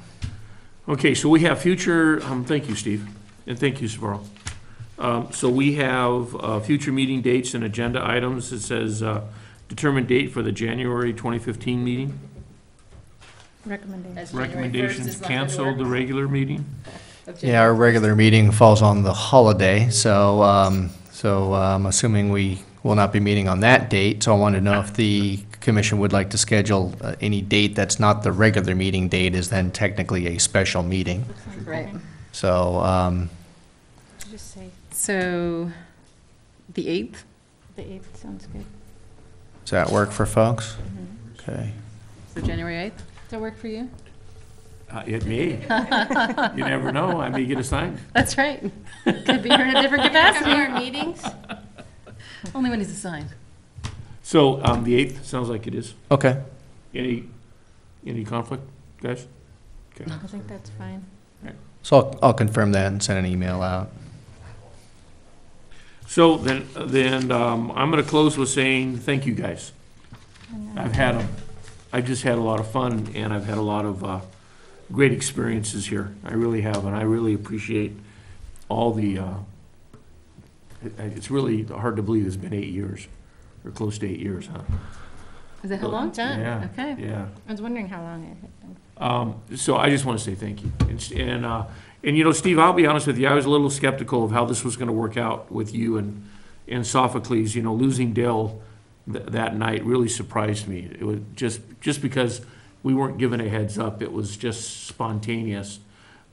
Okay, so we have future, thank you, Steve, and thank you, Sabaro. So we have future meeting dates and agenda items. It says determine date for the January 2015 meeting. Recommendations. As January 1st Recommendations, is not gonna cancel work. the regular meeting. Yeah, our regular meeting falls on the holiday, so I'm assuming we will not be meeting on that date. So I wanted to know if the commission would like to schedule any date that's not the regular meeting date is then technically a special meeting. Right. So, Just say So, the 8th? the 8th sounds good. does that work for folks? Okay. So January 8th? Does that work for you? It may. You never know. I may get assigned. That's right. Could be here in a different capacity. Our meetings? Only when he's assigned. So the 8th, sounds like it is. Okay. Any conflict, guys? Okay. I think that's fine. So I'll confirm that and send an email out. So then I'm going to close with saying thank you, guys. I've just had a lot of fun, and I've had a lot of great experiences here. I really have, and I really appreciate all the. It's really hard to believe it's been 8 years, or close to 8 years, huh? Is that how long? Done. Yeah. Okay. Yeah. I was wondering how long it had been. So I just want to say thank you. And you know, Steve, I'll be honest with you, I was a little skeptical of how this was going to work out with you and Sophocles. You know, losing Dale that night really surprised me. It was just because we weren't given a heads up. It was just spontaneous.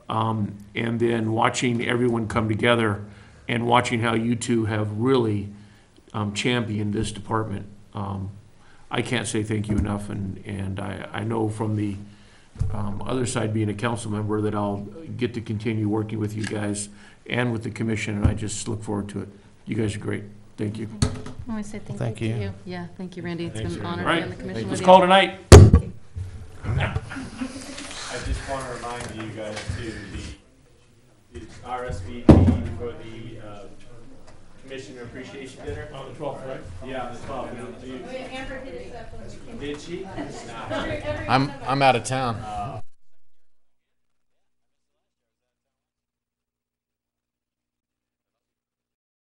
And then watching everyone come together and watching how you two have really championed this department. I can't say thank you enough, and I know from the other side, being a council member, that I'll get to continue working with you guys and with the commission, and I just look forward to it. You guys are great. Thank you. I want to say Thank thank you you. to you. Yeah, thank you, Randy. It's Thanks, been an Randy. honor All to be on right, the commission with let's you. call it a night. I just want to remind you guys too, the RSVP for the Commissioner Appreciation Dinner. On the 12th, right? Yeah, on the 12th. Did she? I'm out of town.